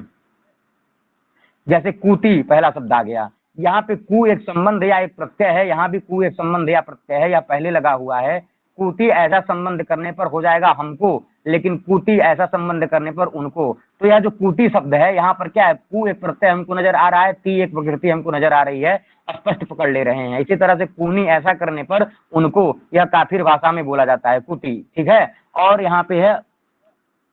जैसे कूटी पहला शब्द आ गया, यहाँ पे कु एक संबंध या एक प्रत्यय है, यहाँ भी कु एक संबंध या प्रत्यय है या पहले लगा हुआ है। कूटी ऐसा संबंध करने पर हो जाएगा हमको, लेकिन कूटी ऐसा संबंध करने पर उनको। तो यह जो कूटी शब्द है यहाँ पर क्या है, कु एक प्रत्यय हमको नजर आ रहा है, ती एक प्रकृति हमको नजर आ रही है, स्पष्ट पकड़ ले रहे हैं। इसी तरह से कूनी ऐसा करने पर उनको, यह काफिर भाषा में बोला जाता है कूटी। ठीक है, और यहाँ पे है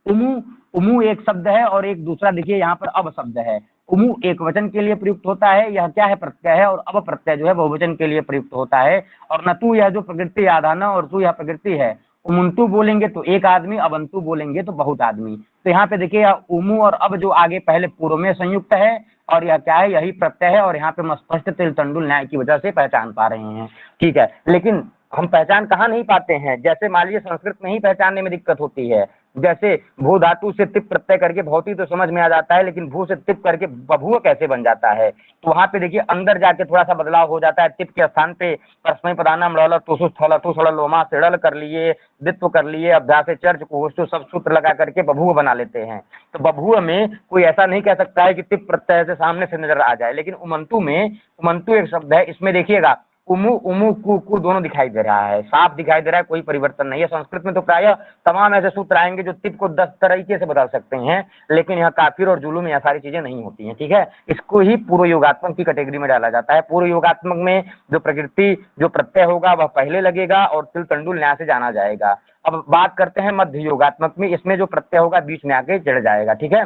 उमु, उमु एक शब्द है और एक दूसरा देखिए यहाँ पर अब शब्द है। उमु एक वचन के लिए प्रयुक्त होता है, यह क्या है, प्रत्यय है, और अब प्रत्यय जो है बहुवचन के लिए प्रयुक्त होता है। और नतु यह जो प्रकृति आधान और तू यह प्रकृति है। उमुंतु बोलेंगे तो एक आदमी, अबंतु बोलेंगे तो बहुत आदमी। तो यहाँ पे देखिए उमु और अब जो आगे पहले पूर्व में संयुक्त है और यह क्या है, यही प्रत्यय है, और यहाँ पे हम स्पष्ट तिल तंडुल न्याय की वजह से पहचान पा रहे हैं। ठीक है, लेकिन हम पहचान कहाँ नहीं पाते हैं, जैसे मान लीजिए संस्कृत में ही पहचानने में दिक्कत होती है। जैसे भू धातु से तिप प्रत्यय करके भौती तो समझ में आ जाता है, लेकिन भू से तिप करके बभुआ कैसे बन जाता है, तो वहां पे देखिए अंदर जाके थोड़ा सा बदलाव हो जाता है। तिप के स्थान पे परस्मय पदानाम लौल टुसु स्थल टु सड़ल लोमा सिड़ल कर लिए, दित्व कर लिए, अभ्यास चर्च कोष्टु सब सूत्र लगा करके बभुआ बना लेते हैं। तो बभुआ में कोई ऐसा नहीं कह सकता है कि तिप प्रत्यय से सामने से नजर आ जाए, लेकिन उमंतु में, उमंतु एक शब्द है, इसमें देखिएगा उमु उमु कु दोनों दिखाई दे रहा है, साफ दिखाई दे रहा है, कोई परिवर्तन नहीं है। संस्कृत में तो प्रायः तमाम ऐसे सूत्र आएंगे जो तिप को 10 तरीके से बदल सकते हैं, लेकिन यहाँ काफिर और जुलू में यह सारी चीजें नहीं होती हैं। ठीक है, इसको ही पूर्व योगात्मक की कैटेगरी में डाला जाता है। पूर्व योगात्मक में जो प्रकृति जो प्रत्यय होगा वह पहले लगेगा और तिल तंडुल न्याय से जाना जाएगा। अब बात करते हैं मध्य योगात्मक में, इसमें जो प्रत्यय होगा बीच में आके जड़ जाएगा। ठीक है,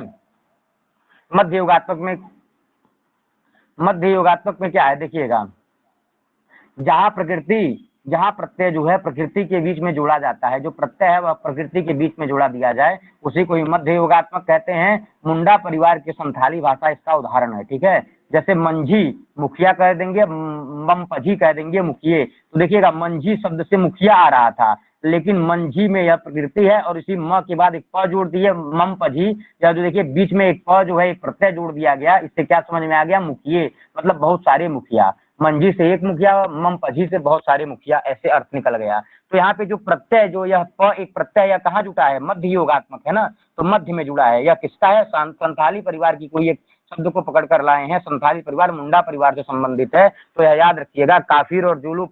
मध्य योगात्मक में, मध्य योगात्मक में क्या है देखिएगा, जहां प्रकृति, जहां प्रत्यय जो है प्रकृति के बीच में जोड़ा जाता है, जो प्रत्यय है वह प्रकृति के बीच में जोड़ा दिया जाए, उसी को ही मध्य योगात्मक कहते हैं। मुंडा परिवार की संथाली भाषा इसका उदाहरण है। ठीक है, जैसे मंझी मुखिया कह देंगे, ममपझी कह देंगे मुखिए। तो देखिएगा मंझी शब्द से मुखिया आ रहा था, लेकिन मंझी में यह प्रकृति है और इसी म के बाद एक प जोड़ दिए ममपझी, या जो देखिए बीच में एक प जो है एक प्रत्यय जोड़ दिया गया, इससे क्या समझ में आ गया, मुखिए मतलब बहुत सारे मुखिया। मंझी से एक मुखिया, ममपझी से बहुत सारे मुखिया, ऐसे अर्थ निकल गया। तो यहाँ पे जो प्रत्यय जो यह प एक प्रत्यय या कहाँ जुटा है, मध्य योगात्मक है ना, तो मध्य में जुड़ा है। यह किसका है, संथाली परिवार की कोई एक शब्द को पकड़ कर लाए हैं। संथाली परिवार मुंडा परिवार से संबंधित है, तो यह याद रखिएगा। काफिर और जुलू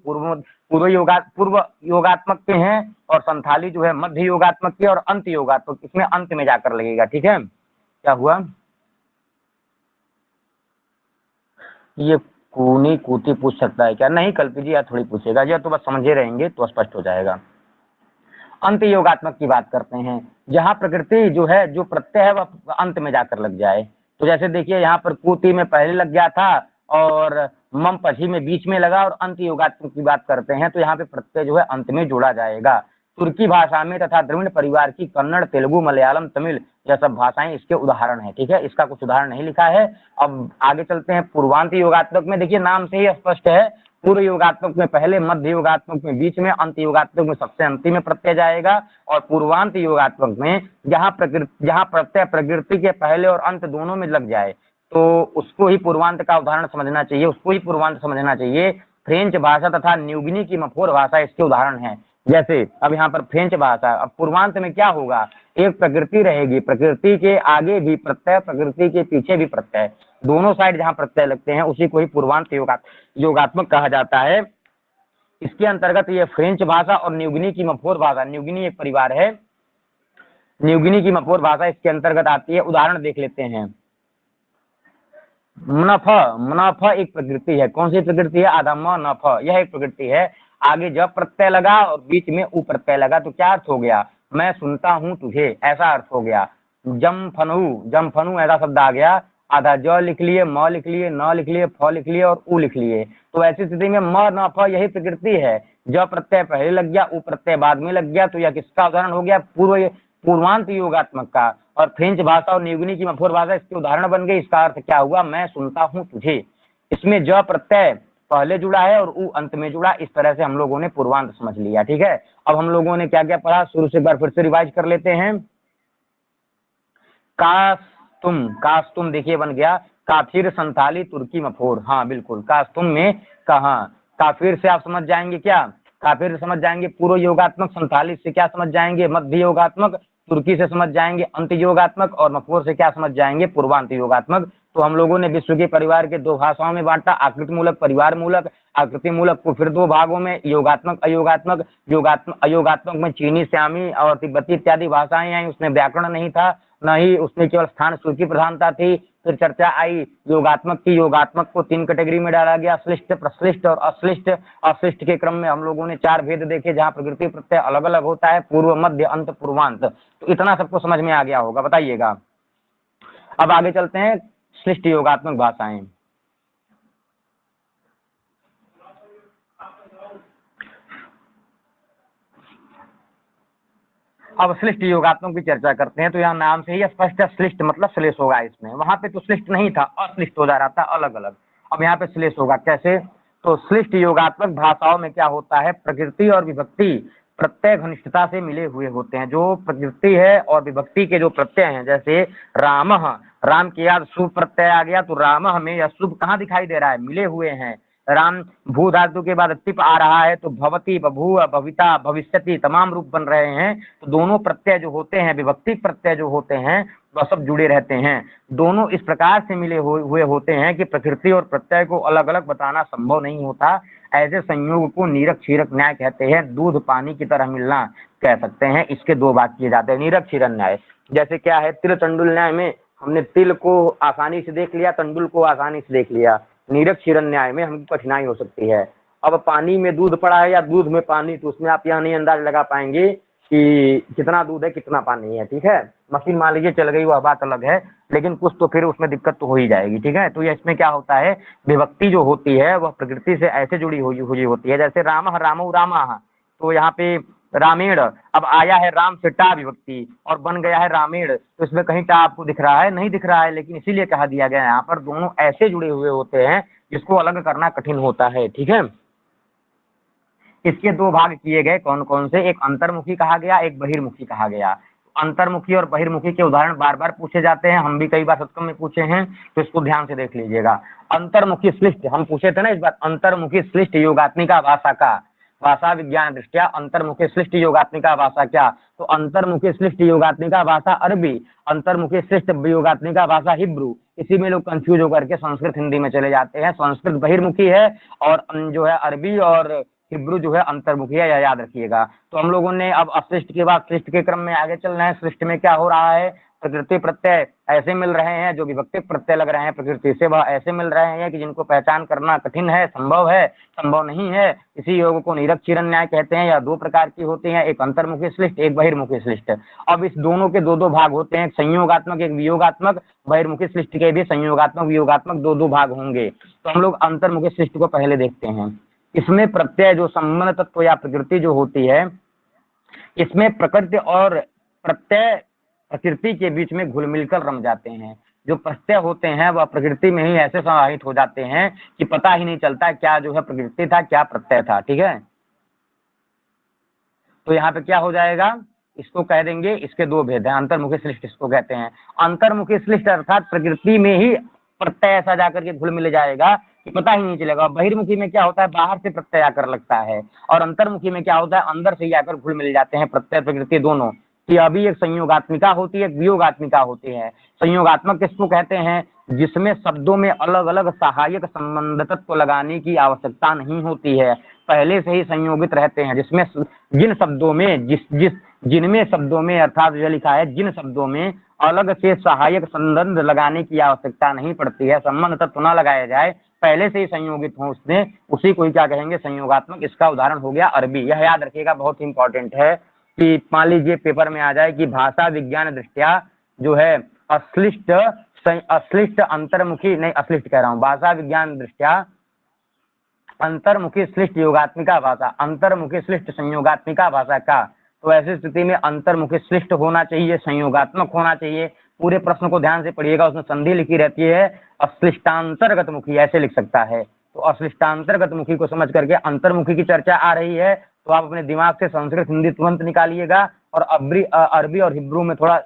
पूर्व योगात्मक के हैं और संथाली जो है मध्य योगात्मक के और अंत योगात्मक, इसमें अंत में जाकर लगेगा। ठीक है, क्या हुआ, ये कूनी कूती पूछ सकता है क्या, नहीं कल्पी जी, या थोड़ी पूछेगा, या तो बस समझे रहेंगे तो स्पष्ट हो जाएगा। अंत योगात्मक की बात करते हैं, जहां प्रकृति जो है जो प्रत्यय है वह अंत में जाकर लग जाए। तो जैसे देखिए यहाँ पर कूती में पहले लग गया था और ममपझी में बीच में लगा, और अंत योगात्मक की बात करते हैं तो यहाँ पे प्रत्यय जो है अंत में जोड़ा जाएगा। तुर्की भाषा में तथा द्रविड़ परिवार की कन्नड़, तेलुगु, मलयालम, तमिल, यह सब भाषाएं इसके उदाहरण है। ठीक है, इसका कुछ उदाहरण नहीं लिखा है। अब आगे चलते हैं पूर्वांत योगात्मक में। देखिए नाम से ही स्पष्ट है, पूर्व योगात्मक में पहले, मध्य योगात्मक में बीच में, अंत योगात्मक में सबसे अंतिम में प्रत्यय जाएगा। और पूर्वांत योगात्मक में जहां प्रत्यय प्रकृति के पहले और अंत दोनों में लग जाए तो उसको ही पूर्वांत का उदाहरण समझना चाहिए, उसको ही पूर्वांत समझना चाहिए। फ्रेंच भाषा तथा न्यूगिनी की मफोर भाषा इसके उदाहरण हैं। जैसे अब यहाँ पर फ्रेंच भाषा, अब पूर्वांत में क्या होगा, एक प्रकृति रहेगी, प्रकृति के आगे भी प्रत्यय, प्रकृति के पीछे भी प्रत्यय, दोनों साइड जहाँ प्रत्यय लगते हैं उसी को ही पूर्वांत योगात्मक कहा जाता है। इसके अंतर्गत ये फ्रेंच भाषा और न्यूगिनी की मफोर भाषा, न्यूगिनी एक परिवार है, न्यूगिनी की मफोर भाषा इसके अंतर्गत आती है। उदाहरण देख लेते हैं। मुनाफ एक प्रकृति है, कौन सी प्रकृति है, आधा नफ, यह एक प्रकृति है। आगे जब प्रत्यय लगा और बीच में उ प्रत्यय लगा तो क्या अर्थ हो गया, मैं सुनता हूं तुझे, ऐसा अर्थ हो गया। जमफनु ऐसा शब्द आ गया, आधा ज लिख लिए, म लिख लिए, न लिख लिए, फ लिख लिए और उ लिख लिए। तो ऐसी स्थिति में म न फ यही प्रकृति है। जब प्रत्यय पहले लग गया, उ प्रत्यय बाद में लग गया, तो यह किसका उदाहरण हो गया, पूर्वांत योगात्मक का। और फ्रेंच भाषा और न्यूगिनी की मफोर भाषा इसके उदाहरण बन गई। इसका अर्थ क्या हुआ, मैं सुनता हूं तुझे। इसमें ज प्रत्यय पहले जुड़ा है और उ अंत में जुड़ा। इस तरह से हम लोगों ने पूर्वांत समझ लिया। ठीक है, अब हम लोगों ने क्या क्या पढ़ा, शुरू से एक बार फिर से रिवाइज कर लेते हैं। कास्तुम देखिए बन गया काफिर, संथाली, तुर्की, मफोर। हाँ बिल्कुल, कास्तुम में कहा, काफिर से आप समझ जाएंगे क्या, काफिर से समझ जाएंगे पूर्व योगात्मक, संथाली से क्या समझ जाएंगे, मध्य योगात्मक, तुर्की से समझ जाएंगे अंत योगात्मक, और मफोर से क्या समझ जाएंगे, पूर्वांत योगात्मक। तो हम लोगों ने विश्व के परिवार के दो भाषाओं में बांटा, आकृति मूलक, परिवार मूलक। आकृति मूलक को फिर दो भागों में, योगात्मक, अयोगात्मक। अयोगात्मक में चीनी, श्यामी और तिब्बती इत्यादि भाषाएं आई, उसमें व्याकरण नहीं था, न ही उसमें केवल स्थान सूची प्रधानता थी। फिर चर्चा आई योगात्मक की, योगात्मक को 3 कैटेगरी में डाला गया, श्लिष्ट, प्रश्लिष्ट और अश्लिष्ट। अश्लिष्ट के क्रम में हम लोगों ने 4 भेद देखे, जहाँ प्रकृति प्रत्यय अलग अलग होता है, पूर्व, मध्य, अंत, पूर्वांत। तो इतना सबको समझ में आ गया होगा, बताइएगा। अब आगे चलते हैं, श्लिष्ट योगात्मक भाषाएं। अब श्लिष्ट योगात्मक की चर्चा करते हैं। तो यहाँ नाम से ही स्पष्ट है, श्लिष्ट मतलब श्लेष होगा इसमें, वहां पे तो श्लिष्ट नहीं था, अश्लिष्ट हो जा रहा था अलग अलग। अब यहाँ पे श्लेष होगा, कैसे, तो श्लिष्ट योगात्मक भाषाओं में क्या होता है, प्रकृति और विभक्ति प्रत्यय घनिष्ठता से मिले हुए होते हैं। जो प्रकृति है और विभक्ति के जो प्रत्यय हैं, जैसे राम, राम के याद शुभ प्रत्यय आ गया, तो राम में यह शुभ कहाँ दिखाई दे रहा है, मिले हुए हैं। राम भू धातु के बाद टिप आ रहा है, तो भवती, बभूव, भविता, भविष्यति तमाम रूप बन रहे हैं। तो दोनों प्रत्यय जो होते हैं, विभक्ति प्रत्यय जो होते हैं, वह सब जुड़े रहते हैं। दोनों इस प्रकार से मिले हुए होते हैं कि प्रकृति और प्रत्यय को अलग अलग बताना संभव नहीं होता। ऐसे संयोग को नीरक क्षीरक न्याय कहते हैं। दूध पानी की तरह मिलना कह सकते हैं। इसके 2 भाग किए जाते हैं, नीरक क्षीरक न्याय। जैसे क्या है, तिल तंडुल न्याय में हमने तिल को आसानी से देख लिया, तंडुल को आसानी से देख लिया। नीरक क्षीरक न्याय में हमको कठिनाई हो सकती है। अब पानी में दूध पड़ा है या दूध में पानी, तो उसमें आप यह नहीं अंदाज लगा पाएंगे कि कितना दूध है कितना पानी है। ठीक है, मशीन मान लीजिए चल गई, वह बात अलग है, लेकिन कुछ तो फिर उसमें दिक्कत तो हो ही जाएगी। ठीक है, तो ये इसमें क्या होता है, विभक्ति जो होती है वह प्रकृति से ऐसे जुड़ी हुई होती है। जैसे राम, रामो, रामा, तो यहाँ पे रामेण, अब आया है राम से टा विभक्ति और बन गया है रामेण, तो इसमें कहीं टा आपको दिख रहा है, नहीं दिख रहा है, लेकिन इसीलिए कहा दिया गया है। यहाँ पर दोनों ऐसे जुड़े हुए होते हैं जिसको अलग करना कठिन होता है। ठीक है, इसके 2 भाग किए गए, कौन कौन से, एक अंतर्मुखी कहा गया, एक बहिर्मुखी कहा गया। अंतर्मुखी और बहिर्मुखी के उदाहरण बार बार पूछे जाते हैं, हम भी कई बार सत्संग में पूछे हैं, तो इसको ध्यान से देख लीजिएगा। अंतर्मुखी श्लिष्ट हम पूछे थे ना इस बार, अंतर्मुखी श्लिष्ट योगात्मिका भाषा का, भाषा विज्ञान दृष्टिया अंतर्मुखी श्लिष्ट योगात्मिका भाषा क्या, तो अंतर्मुखी श्लिष्ट योगात्मिका भाषा अरबी, अंतर्मुखी श्लिष्ट योगात्मिका भाषा हिब्रू। इसी में लोग कंफ्यूज होकर के संस्कृत हिंदी में चले जाते हैं। संस्कृत बहिर्मुखी है और जो है अरबी और हिब्रू जो है अंतर्मुखी है, यह याद रखिएगा। तो हम लोगों ने अब अश्लिष्ट के बाद श्लिष्ट के क्रम में आगे चलना है। श्लिष्ट में क्या हो रहा है, प्रकृति प्रत्यय ऐसे मिल रहे हैं जो विभक्ति प्रत्यय लग रहे हैं प्रकृति से, वह ऐसे मिल रहे हैं कि जिनको पहचान करना कठिन है, संभव नहीं है। इसी योग को नीरक क्षीरन न्याय कहते हैं। या 2 प्रकार की होती हैं, एक अंतर्मुखी श्लिष्ट, एक बहिर्मुखी श्लिष्ट। अब इस दोनों के 2 भाग होते हैं, एक संयोगात्मक, एक वियोगात्मक। बहिर्मुखी श्लिष्ट के भी संयोगात्मक वियोगात्मक 2 भाग होंगे। तो हम लोग अंतर्मुखी श्लिष्ट को पहले देखते हैं। इसमें प्रत्यय जो संबंध तत्व या प्रकृति जो होती है, इसमें प्रकृति और प्रत्यय प्रकृति के बीच में घुल मिलकर रम जाते हैं। जो प्रत्यय होते हैं वह प्रकृति में ही ऐसे समाहित हो जाते हैं कि पता ही नहीं चलता क्या जो है प्रकृति था क्या प्रत्यय था। ठीक है, तो यहाँ पे क्या हो जाएगा, इसको कह देंगे, इसके 2 भेद हैं, अंतर्मुखी श्लिष्ट इसको कहते हैं। अंतर्मुखी श्लिष्ट अर्थात प्रकृति में ही प्रत्यय ऐसा जाकर के घुल मिल जाएगा पता ही नहीं चलेगा। बहिर्मुखी में क्या होता है, बाहर से प्रत्यय आकर लगता है, और अंतर्मुखी में क्या होता है, अंदर से ही आकर घुल मिल जाते हैं प्रत्यय प्रकृति दोनों। कि अभी एक संयोगात्मिका होती है, एक वियोगात्मिका होती है। संयोगात्मक किसको कहते हैं, जिसमें शब्दों में अलग अलग सहायक संबंध तत्व लगाने की आवश्यकता नहीं होती है, पहले से ही संयोगित रहते हैं। जिसमें जिन शब्दों में जिनमें शब्दों में, अर्थात जो लिखा है, जिन शब्दों में अलग से सहायक संबंध लगाने की आवश्यकता नहीं पड़ती है, संबंध तत्व न लगाया जाए, पहले से ही संयोगित हो उसने, उसी को ही क्या कहेंगे, संयोगात्मक। इसका उदाहरण हो गया अरबी। यह याद रखिएगा, बहुत इंपॉर्टेंट है। कि मान लीजिए पेपर में आ जाए कि भाषा विज्ञान दृष्टया जो है अश्लिष्ट अंतर्मुखी, नहीं अश्लिष्ट कह रहा हूँ, भाषा विज्ञान दृष्टया अंतर्मुखी श्लिष्ट योगात्मिका भाषा, अंतर्मुखी श्लिष्ट संयोगात्मिका भाषा का, तो ऐसी स्थिति में अंतर्मुखी श्लिष्ट होना चाहिए, संयोगात्मक होना चाहिए। पूरे प्रश्न को ध्यान से पढ़िएगा, उसमें संधि लिखी रहती है अश्लिष्टांतर्गत मुखी, ऐसे लिख सकता है। तो अश्लिष्टांतर्गत मुखी को समझ करके अंतर्मुखी की चर्चा आ रही है, तो आप अपने दिमाग से संस्कृत हिंदी तुरंत निकालिएगा और अरबी और हिब्रू में थोड़ा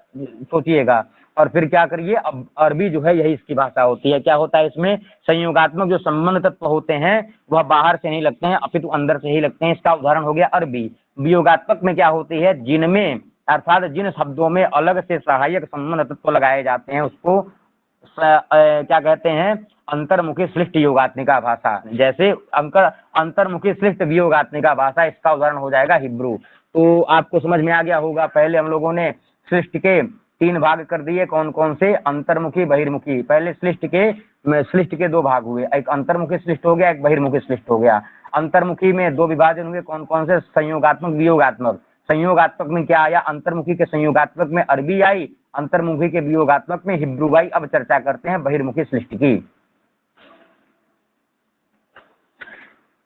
सोचिएगा, और फिर क्या करिए, अब अरबी जो है यही इसकी भाषा होती है। क्या होता है इसमें, संयोगात्मक जो संबंध तत्व होते हैं वह बाहर से नहीं लगते हैं, अपितु अंदर से ही लगते हैं। इसका उदाहरण हो गया अरबी। वियोगात्मक में क्या होती है, जिनमें अर्थात जिन शब्दों में अलग से सहायक संबंध तत्व लगाए जाते हैं उसको क्या कहते हैं, अंतर्मुखी श्लिष्ट योगात्मिका भाषा। जैसे अंतर्मुखी श्लिष्ट वियोगात्मिका भाषा, इसका उदाहरण हो जाएगा हिब्रू। तो आपको समझ में आ गया होगा। पहले हम लोगों ने श्लिष्ट के 3 भाग कर दिए, कौन कौन से, अंतर्मुखी बहिर्मुखी। पहले श्लिष्ट के 2 भाग हुए, एक अंतर्मुखी श्लिष्ट हो गया, एक बहिर्मुखी श्लिष्ट हो गया। अंतर्मुखी में 2 विभाजन हुए, कौन कौन से, संयोगात्मक वियोगात्मक। संयोगात्मक में क्या आया, अंतर्मुखी के संयोगात्मक में अरबी आई, अंतर्मुखी के वियोगात्मक में हिब्रू आई। अब चर्चा करते हैं बहिर्मुखी श्लिष्ट की।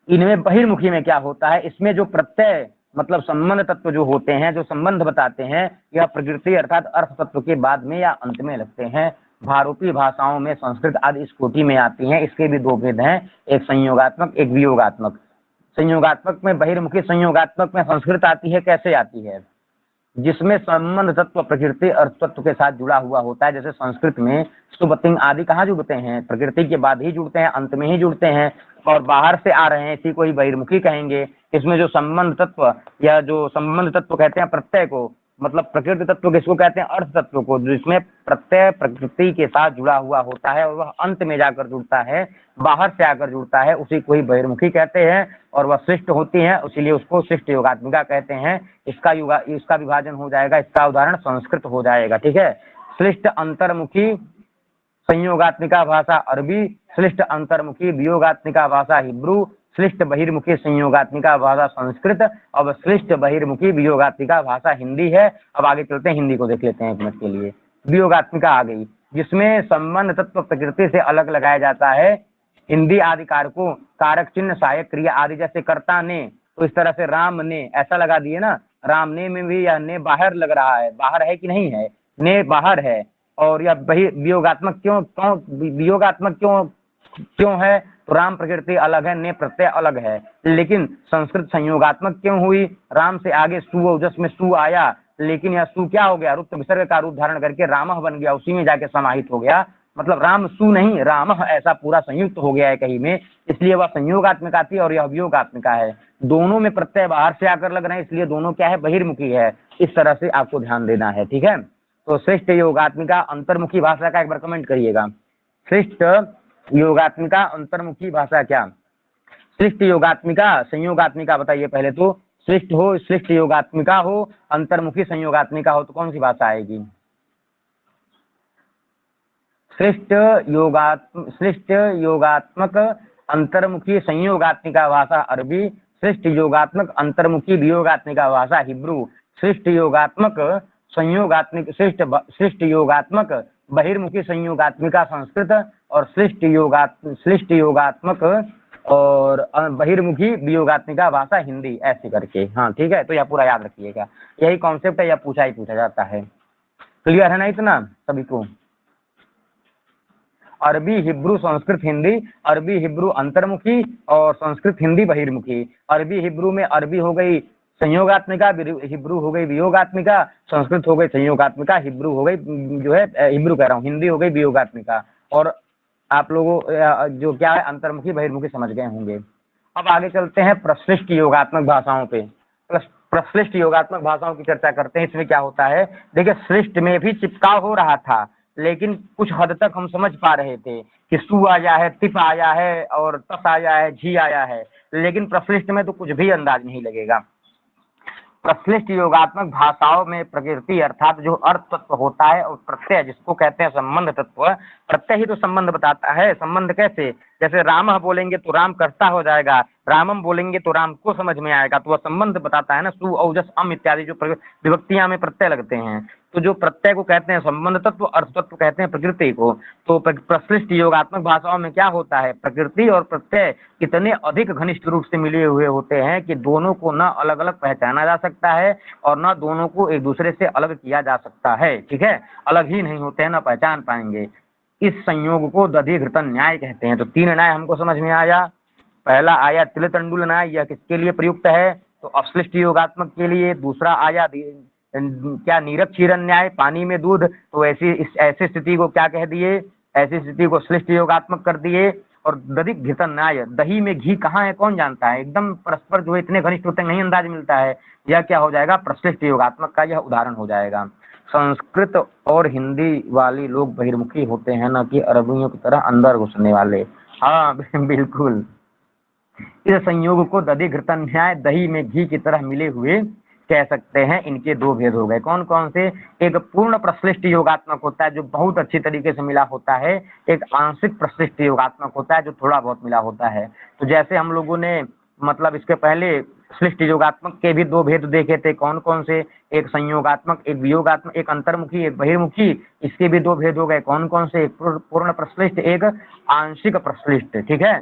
इनमें बहिर्मुखी में क्या होता है, इसमें जो प्रत्यय मतलब संबंध तत्व जो होते हैं, जो संबंध बताते हैं, यह प्रकृति अर्थात अर्थ तत्व के बाद में या अंत में लगते हैं। भारोपी भाषाओं में संस्कृत आदि इस कोटि में आती हैं। इसके भी 2 भेद हैं, एक संयोगात्मक, एक वियोगात्मक। संयोगात्मक में, बहिर्मुखी संयोगात्मक में संस्कृत आती है, कैसे आती है, जिसमें संबंध तत्व प्रकृति अर्थ तत्व के साथ जुड़ा हुआ होता है। जैसे संस्कृत में सुबतिंग आदि कहाँ जुड़ते हैं, प्रकृति के बाद ही जुड़ते हैं, अंत में ही जुड़ते हैं, और बाहर से आ रहे हैं, इसी को ही बहिर्मुखी कहेंगे। इसमें जो संबंध तत्व या जो संबंध तत्व कहते हैं प्रत्यय को, मतलब प्रकृति तत्व किसको कहते हैं, अर्थ तत्व को, जिसमें प्रत्यय प्रकृति के साथ जुड़ा हुआ होता है और वह अंत में जाकर जुड़ता है, बाहर से आकर जुड़ता है, उसी को ही बहिर्मुखी कहते हैं। और वह श्लिष्ट होती है, इसीलिए उसको श्लिष्ट योगात्मिका कहते हैं। इसका विभाजन हो जाएगा, इसका उदाहरण संस्कृत हो जाएगा। ठीक है, श्लिष्ट अंतर्मुखी संयोगात्मिका भाषा अरबी, श्लिष्ट अंतर्मुखी वियोगात्मिका भाषा हिब्रू, श्लिष्ट बहिर्मुखी संयोगात्मिका भाषा संस्कृत, अब श्लिष्ट बहिर्मुखी वियोगात्मिका भाषा हिंदी है। अब आगे चलते हैं, हिंदी को देख लेते हैं 1 मिनट के लिए। वियोगात्मिका आ गई, जिसमें संबंध तत्व प्रकृति से अलग लगाया जाता है। हिंदी आदि कारकों, कारक चिन्ह सहायक क्रिया आदि, जैसे कर्ता ने, तो इस तरह से राम ने ऐसा लगा दिए ना, राम ने में भी यह ने बाहर लग रहा है, बाहर है कि नहीं है, ने बाहर है। और यह वियोगात्मक वियोगात्मक क्यों है, तो राम प्रकृति अलग है, ने प्रत्यय अलग है। लेकिन संस्कृत संयोगात्मक क्यों हुई, राम से आगे सु ओजस में सु आया, लेकिन यह सु क्या हो गया, रुक्त विसर्ग का रूप धारण करके रामह बन गया, उसी में जाके समाहित हो गया। मतलब राम सु नहीं, रामह ऐसा पूरा संयुक्त हो गया है कहीं में, इसलिए वह संयोगात्मिका थी और यह वियोगात्मिका है। दोनों में प्रत्यय बाहर से आकर लग रहे हैं, इसलिए दोनों क्या है, बहिर्मुखी है। इस तरह से आपको ध्यान देना है। ठीक है, तो श्रेष्ठ योगात्मिका अंतर्मुखी भाषा का एक बार कमेंट करिएगा। श्रेष्ठ योगात्मिका अंतर्मुखी भाषा क्या, श्रेष्ठ योगात्मिका संयोगात्मिका बताइए पहले तो। श्रेष्ठ हो, श्रेष्ठ योगात्मिका हो, अंतर्मुखी संयोगात्मिका हो, तो कौन सी भाषा आएगी, श्रेष्ठ योगात्मक अंतर्मुखी संयोगात्मिका भाषा अरबी, श्रेष्ठ योगात्मक अंतर्मुखी वियोगात्मिका भाषा हिब्रू, श्रेष्ठ योगात्मक श्रेष्ठ योगात्मक बहिर्मुखी संयोगात्मिका संस्कृत, और श्रेष्ठ योगात्मक और बहिर्मुखी वियोगात्मिका भाषा हिंदी, ऐसे करके। हाँ ठीक है, तो यह पूरा याद रखिएगा, यही कॉन्सेप्ट है, यह पूछा जाता है। क्लियर है ना इतना सभी को। अरबी हिब्रू संस्कृत हिंदी, अरबी हिब्रू अंतर्मुखी और संस्कृत हिंदी बहिर्मुखी। अरबी हिब्रू में अरबी हो गई संयोगात्मिका, हिब्रू हो गई वियोगात्मिका, संस्कृत हो गई संयोगात्मिका, हिब्रू हो गई जो है हिब्रू कह रहा हूँ, हिंदी हो गई वियोगात्मिका। और आप लोगों जो क्या है अंतर्मुखी बहिर्मुखी समझ गए होंगे। अब आगे चलते हैं प्रश्लिष्ट योगात्मक भाषाओं पे। प्रश्लिष्ट योगात्मक भाषाओं की चर्चा करते हैं। इसमें क्या होता है, देखिए श्लिष्ट में भी चिपकाव हो रहा था, लेकिन कुछ हद तक हम समझ पा रहे थे कि सु आया है, तिप आया है और तस आया है, झी आया है, लेकिन प्रश्लिष्ट में तो कुछ भी अंदाज नहीं लगेगा। प्रश्लिष्ट योगात्मक भाषाओं में प्रकृति अर्थात जो अर्थ तत्व होता है और प्रत्यय जिसको कहते हैं संबंध तत्व, प्रत्यय ही तो संबंध बताता है। संबंध कैसे, जैसे राम बोलेंगे तो राम कर्ता हो जाएगा, रामम बोलेंगे तो राम को समझ में आएगा, तो वह संबंध बताता है ना। सु औजस अम इत्यादि जो विभक्तियां में प्रत्यय लगते हैं, तो जो प्रत्यय को कहते हैं संबंध तत्व, अर्थ तत्व कहते हैं प्रकृति को। तो प्रश्लिष्ट योगात्मक भाषाओं में क्या होता है, प्रकृति और प्रत्यय इतने अधिक घनिष्ठ रूप से मिले हुए होते हैं कि दोनों को न अलग अलग पहचाना जा सकता है और न दोनों को एक दूसरे से अलग किया जा सकता है। ठीक है, अलग ही नहीं होते हैं, न पहचान पाएंगे। इस संयोग को दधिघृतन न्याय कहते हैं। तो तीन न्याय हमको समझ में आया। पहला आया तिल तंडुल न्याय, यह किसके लिए प्रयुक्त है, तो अश्लिष्ट योगात्मक के लिए। दूसरा आया क्या नीरक क्षीरन न्याय, पानी में दूध, तो ऐसी स्थिति को क्या कह दिए, ऐसी स्थिति को श्लिष्ट योगात्मक कर दिए। और दधिक घृतन न्याय, दही में घी कहाँ है कौन जानता है, एकदम परस्पर जो है इतने घनिष्ठ होते हैं नहीं अंदाज मिलता है, यह क्या हो जाएगा, प्रश्लिष्ट योगात्मक का यह उदाहरण हो जाएगा। संस्कृत और हिंदी वाली लोग बहिर्मुखी होते हैं, न कि अरबियों की तरह अंदर घुसने वाले। हाँ बिल्कुल, इस संयोग को दधि घृतन न्याय, दही में घी की तरह मिले हुए कह सकते हैं। इनके दो भेद हो गए, कौन कौन से, एक पूर्ण प्रश्लिष्ट योगात्मक होता है जो बहुत अच्छी तरीके से मिला होता है, एक आंशिक प्रश्लिष्ट योगात्मक होता है जो थोड़ा बहुत मिला होता है। तो जैसे हम लोगों ने मतलब इसके पहले श्लिष्ट योगात्मक के भी दो भेद देखे थे, कौन कौन से, एक संयोगात्मक, एक वियोगात्मक, एक अंतर्मुखी, एक बहिर्मुखी, इसके भी दो भेद हो गए, कौन कौन से, एक पूर्ण प्रश्लिष्ट, एक आंशिक प्रश्लिष्ट। ठीक है,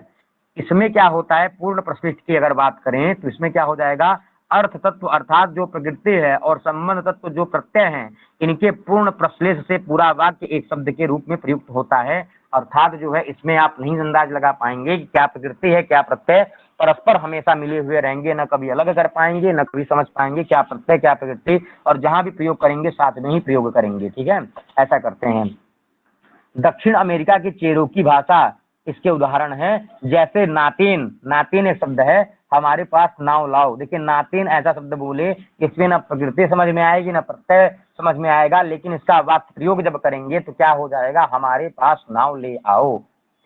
इसमें क्या होता है, पूर्ण प्रश्लिष्ट की अगर बात करें तो इसमें क्या हो जाएगा, अर्थ तत्व अर्थात जो प्रकृति है और संबंध तत्व जो प्रत्यय हैं, इनके पूर्ण प्रश्लेष से पूरा वाक्य एक शब्द के रूप में प्रयुक्त होता है। अर्थात जो है इसमें आप नहीं अंदाज लगा पाएंगे कि क्या प्रकृति है क्या प्रत्यय, परस्पर हमेशा मिले हुए रहेंगे, न कभी अलग कर पाएंगे न कभी समझ पाएंगे क्या प्रत्यय क्या प्रकृति, और जहां भी प्रयोग करेंगे साथ में ही प्रयोग करेंगे। ठीक है, ऐसा करते हैं। दक्षिण अमेरिका की चेरोकी भाषा इसके उदाहरण है। जैसे नातिन, नातिन एक शब्द है, हमारे पास नाव लाओ, देखिए नातिन ऐसा शब्द बोले इसमें न प्रकृति समझ में आएगी न प्रत्यय समझ में आएगा, लेकिन इसका वाक्य प्रयोग जब करेंगे तो क्या हो जाएगा, हमारे पास नाव ले आओ।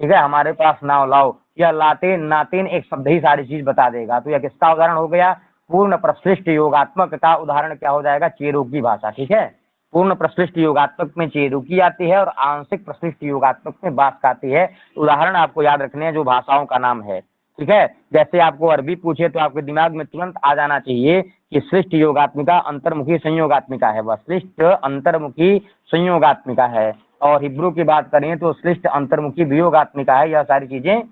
ठीक है, हमारे पास नाव लाओ, यह लातिन नातिन एक शब्द ही सारी चीज बता देगा। तो यह किसका उदाहरण हो गया, पूर्ण प्रश्लिष्ट योगात्मक का उदाहरण क्या हो जाएगा, चेरोकी भाषा। ठीक है, पूर्ण प्रश्लिष्ट योगात्मक में चेरोकी आती है और आंशिक प्रश्लिष्ट योगात्मक में बास्क आती है। उदाहरण आपको याद रखने हैं जो भाषाओं का नाम है। ठीक है, जैसे आपको अरबी पूछे तो आपके दिमाग में तुरंत आ जाना चाहिए कि श्लिष्ट योगात्मिका अंतर्मुखी संयोगात्मिका है, वह श्लिष्ट अंतर्मुखी संयोगात्मिका है। और हिब्रू की बात करें तो श्लिष्ट अंतर्मुखी वियोगात्मिका है। यह सारी चीजें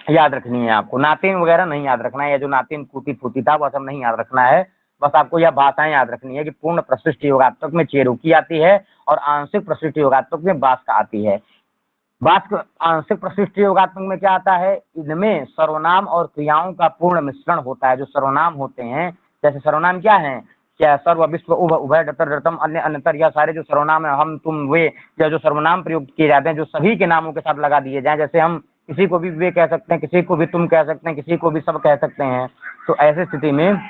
याद रखनी है आपको, नातिन वगैरह नहीं याद रखना है, या जो नातिन टूटी फूटी था वह सब नहीं याद रखना है, बस आपको यह भाषाएं याद रखनी है कि पूर्ण प्रश्लिष्ट योगात्मक में चेरोकी आती है और आंशिक प्रश्लिष्ट योगात्मक में बास्क आती है। बास्क आंशिक प्रश्लिष्ट योगात्मक में क्या आता है, इनमें सर्वनाम और क्रियाओं का पूर्ण मिश्रण होता है। जो सर्वनाम होते हैं, जैसे सर्वनाम क्या है, क्या सर्व विश्व उभ उभय डतर डतम अन्य अन्यतर, यह सारे जो सर्वनाम है, हम तुम वे, या जो सर्वनाम प्रयुक्त किए जाते हैं जो सभी के नामों के साथ लगा दिए जाए, जैसे हम किसी को भी वे कह सकते हैं, किसी को भी तुम कह सकते हैं, किसी को भी सब कह सकते हैं। तो ऐसी स्थिति में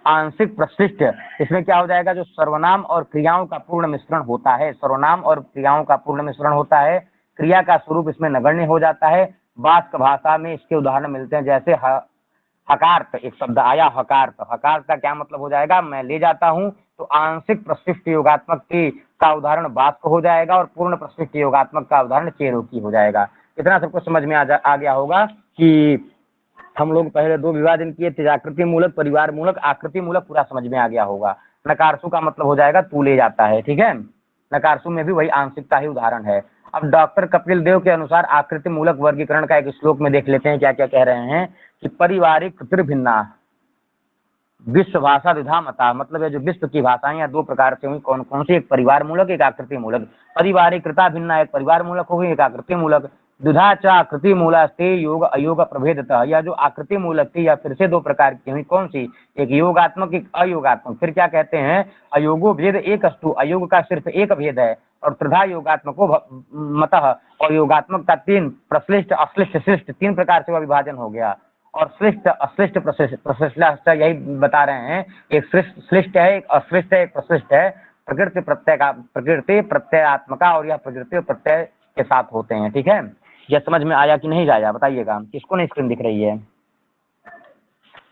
आंशिक प्रश्लिष्ट, इसमें क्या हो जाएगा, जो सर्वनाम और क्रियाओं का पूर्ण मिश्रण होता है, सर्वनाम और क्रियाओं का पूर्ण मिश्रण होता है, क्रिया का स्वरूप इसमें नगण्य हो जाता है। बास्क भाषा में इसके उदाहरण मिलते हैं, जैसे हकार्त एक शब्द आया, हकार्त, हकार्त का क्या मतलब हो जाएगा, मैं ले जाता हूँ। तो आंशिक प्रश्लिष्ट योगात्मक की का उदाहरण बास्क हो जाएगा और पूर्ण प्रश्लिष्ट योगात्मक का उदाहरण चेरोकी हो जाएगा। इतना सबको समझ में आ गया होगा कि हम लोग पहले दो विभाजन किए थे, आकृति मूलक परिवार मूलक, आकृति मूलक पूरा समझ में आ गया होगा। नकारसु का मतलब हो जाएगा तू ले जाता है। ठीक है, नकारसु में भी वही आंशिक का ही उदाहरण है। अब डॉक्टर कपिल देव के अनुसार आकृति मूलक वर्गीकरण का एक श्लोक में देख लेते हैं क्या क्या कह रहे हैं कि पारिवारिक त्रिभिन्ना विश्व भाषा द्विधा मता, मतलब है जो विश्व की भाषाएं या दो प्रकार से हुई, कौन कौन सी, एक परिवार मूलक एक आकृति मूलक। पारिवारिक कृता भिन्ना एक परिवार मूलक हो गई, एक आकृति मूलक। द्विधा च आकृति मूला से योग अयोग प्रभेदतः, या जो आकृति मूलक थी या फिर से दो प्रकार की हुई, कौन सी, एक योगात्मक एक अयोगात्मक। फिर क्या कहते हैं, अयोगो भेद एक अस्तु, अयोग का सिर्फ एक भेद है और त्रिधा योगात्मको मतः, और योगात्मक का 3 प्रश्लिष्ट अश्लिष्ट शिष्ट 3 प्रकार से वह विभाजन हो गया। और श्लिष्ट अश्लिष्ट प्रश्लिष्ट यही बता रहे हैं, एक श्लिष्ट है, एक अश्लिष्ट है, एक प्रश्लिष्ट है। प्रकृति प्रत्यय का प्रकृति प्रत्ययात्मका, और यह प्रकृति प्रत्यय के साथ होते हैं। ठीक है, यह समझ में आया कि नहीं आया बताइएगा, किसको नहीं स्क्रीन दिख रही है?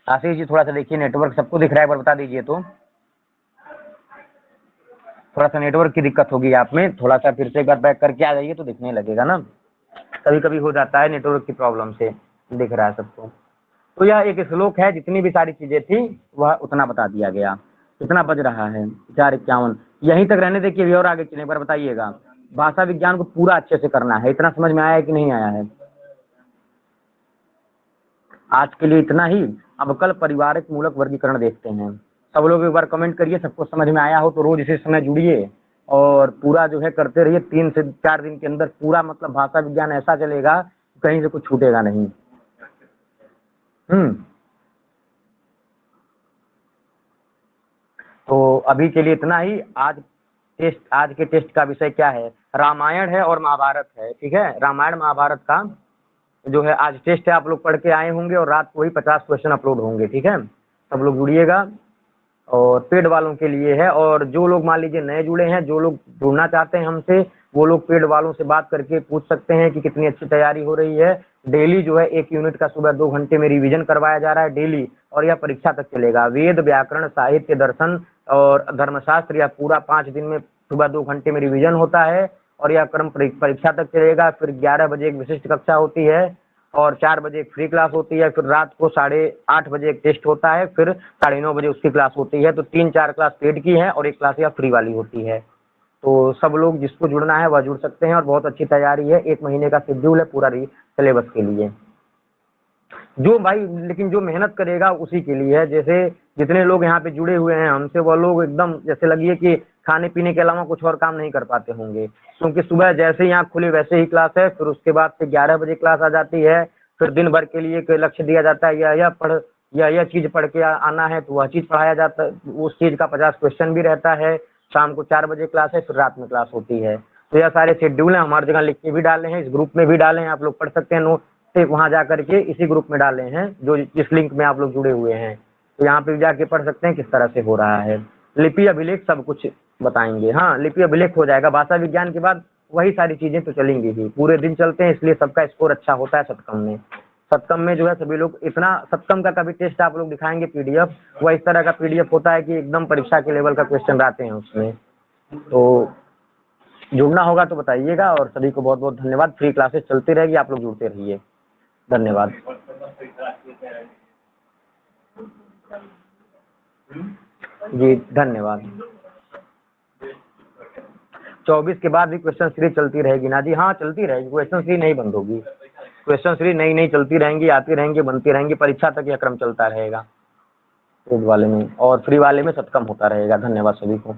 आशीष जी थोड़ा सा देखिए, नेटवर्क सबको दिख रहा है, एक बार बता दीजिए तो। थोड़ा सा नेटवर्क की दिक्कत होगी आप में, थोड़ा सा फिर से एक बार बैक करके आ जाइए तो दिखने लगेगा ना, कभी कभी हो जाता है नेटवर्क की प्रॉब्लम से। दिख रहा है सबको? तो यह एक श्लोक है, जितनी भी सारी चीजें थी वह उतना बता दिया गया। कितना बज रहा है? 4:51। यहीं तक रहने देखिए, अभी और आगे चले, एक बार बताइएगा। भाषा विज्ञान को पूरा अच्छे से करना है। इतना समझ में आया है कि नहीं आया है? आज के लिए इतना ही। अब कल पारिवारिक मूलक वर्गीकरण देखते हैं। सब लोग एक बार कमेंट करिए, सबको समझ में आया हो तो रोज इसी समय जुड़िए और पूरा जो है करते रहिए। 3 से 4 दिन के अंदर पूरा मतलब भाषा विज्ञान ऐसा चलेगा कहीं से कुछ छूटेगा नहीं। तो अभी के लिए इतना ही। आज के टेस्ट का विषय क्या है? रामायण है और महाभारत है। ठीक है, रामायण महाभारत का जो है आज टेस्ट है, आप लोग पढ़ के आए होंगे और रात को ही 50 क्वेश्चन अपलोड होंगे। ठीक है, सब लोग जुड़िएगा। और पेड वालों के लिए है, और जो लोग मान लीजिए नए जुड़े हैं, जो लोग जुड़ना चाहते हैं हमसे, वो लोग पेड वालों से बात करके पूछ सकते हैं कि कितनी अच्छी तैयारी हो रही है। डेली जो है 1 यूनिट का सुबह 2 घंटे में रिवीजन करवाया जा रहा है डेली, और यह परीक्षा तक चलेगा। वेद, व्याकरण, साहित्य, दर्शन और धर्मशास्त्र, यह पूरा 5 दिन में सुबह 2 घंटे में रिवीजन होता है, और यह क्रम परीक्षा तक चलेगा। फिर 11 बजे एक विशिष्ट कक्षा होती है, और 4 बजे एक फ्री क्लास होती है। फिर रात को 8:30 बजे एक टेस्ट होता है, फिर 9:30 बजे उसकी क्लास होती है। तो 3-4 क्लास पेड की है और एक क्लास या फ्री वाली होती है। तो सब लोग जिसको जुड़ना है वह जुड़ सकते हैं, और बहुत अच्छी तैयारी है। 1 महीने का शेड्यूल है पूरा सिलेबस के लिए। जो भाई लेकिन जो मेहनत करेगा उसी के लिए है। जैसे जितने लोग यहाँ पे जुड़े हुए हैं हमसे, वह लोग एकदम जैसे लगिए कि खाने पीने के अलावा कुछ और काम नहीं कर पाते होंगे, क्योंकि सुबह जैसे ही आँख खुले वैसे ही क्लास है। फिर उसके बाद से 11 बजे क्लास आ जाती है। फिर दिन भर के लिए एक लक्ष्य दिया जाता है, यह चीज पढ़ के आना है, तो वह चीज पढ़ाया जाता है। उस चीज का 50 क्वेश्चन भी रहता है। शाम को 4 बजे क्लास है, फिर रात में क्लास होती है। तो यह सारे शेड्यूल हैं, हमारी जगह लिख के भी डाले हैं, इस ग्रुप में भी डाले हैं, आप लोग पढ़ सकते हैं। नोट से वहाँ जा करके इसी ग्रुप में डाले हैं, जो जिस लिंक में आप लोग जुड़े हुए हैं। तो यहाँ पे जाके पढ़ सकते हैं किस तरह से हो रहा है। लिपि अभिलेख सब कुछ बताएंगे। हाँ, लिपि अभिलेख हो जाएगा। भाषा विज्ञान के बाद वही सारी चीजें तो चलेंगी ही, पूरे दिन चलते हैं, इसलिए सबका स्कोर अच्छा होता है सत्कम में। सत्कम में जो है सभी लोग इतना, सत्कम का कभी टेस्ट आप लोग दिखाएंगे पीडीएफ, वह इस तरह का पीडीएफ होता है कि एकदम परीक्षा के लेवल का क्वेश्चन आते हैं उसमें। तो जुड़ना होगा तो बताइएगा, और सभी को बहुत बहुत धन्यवाद। फ्री क्लासेस चलती रहेगी, आप लोग जुड़ते रहिए। धन्यवाद जी, धन्यवाद। 24 के बाद भी क्वेश्चन सीरीज चलती रहेगी ना जी? हाँ चलती रहेगी, क्वेश्चन सीरीज नहीं बंद होगी। क्वेश्चन सीरीज नई नई चलती रहेंगी, आती रहेंगी, बनती रहेंगी। परीक्षा तक यह क्रम चलता रहेगा पेड वाले में, और फ्री वाले में सत्कम होता रहेगा। धन्यवाद सभी को।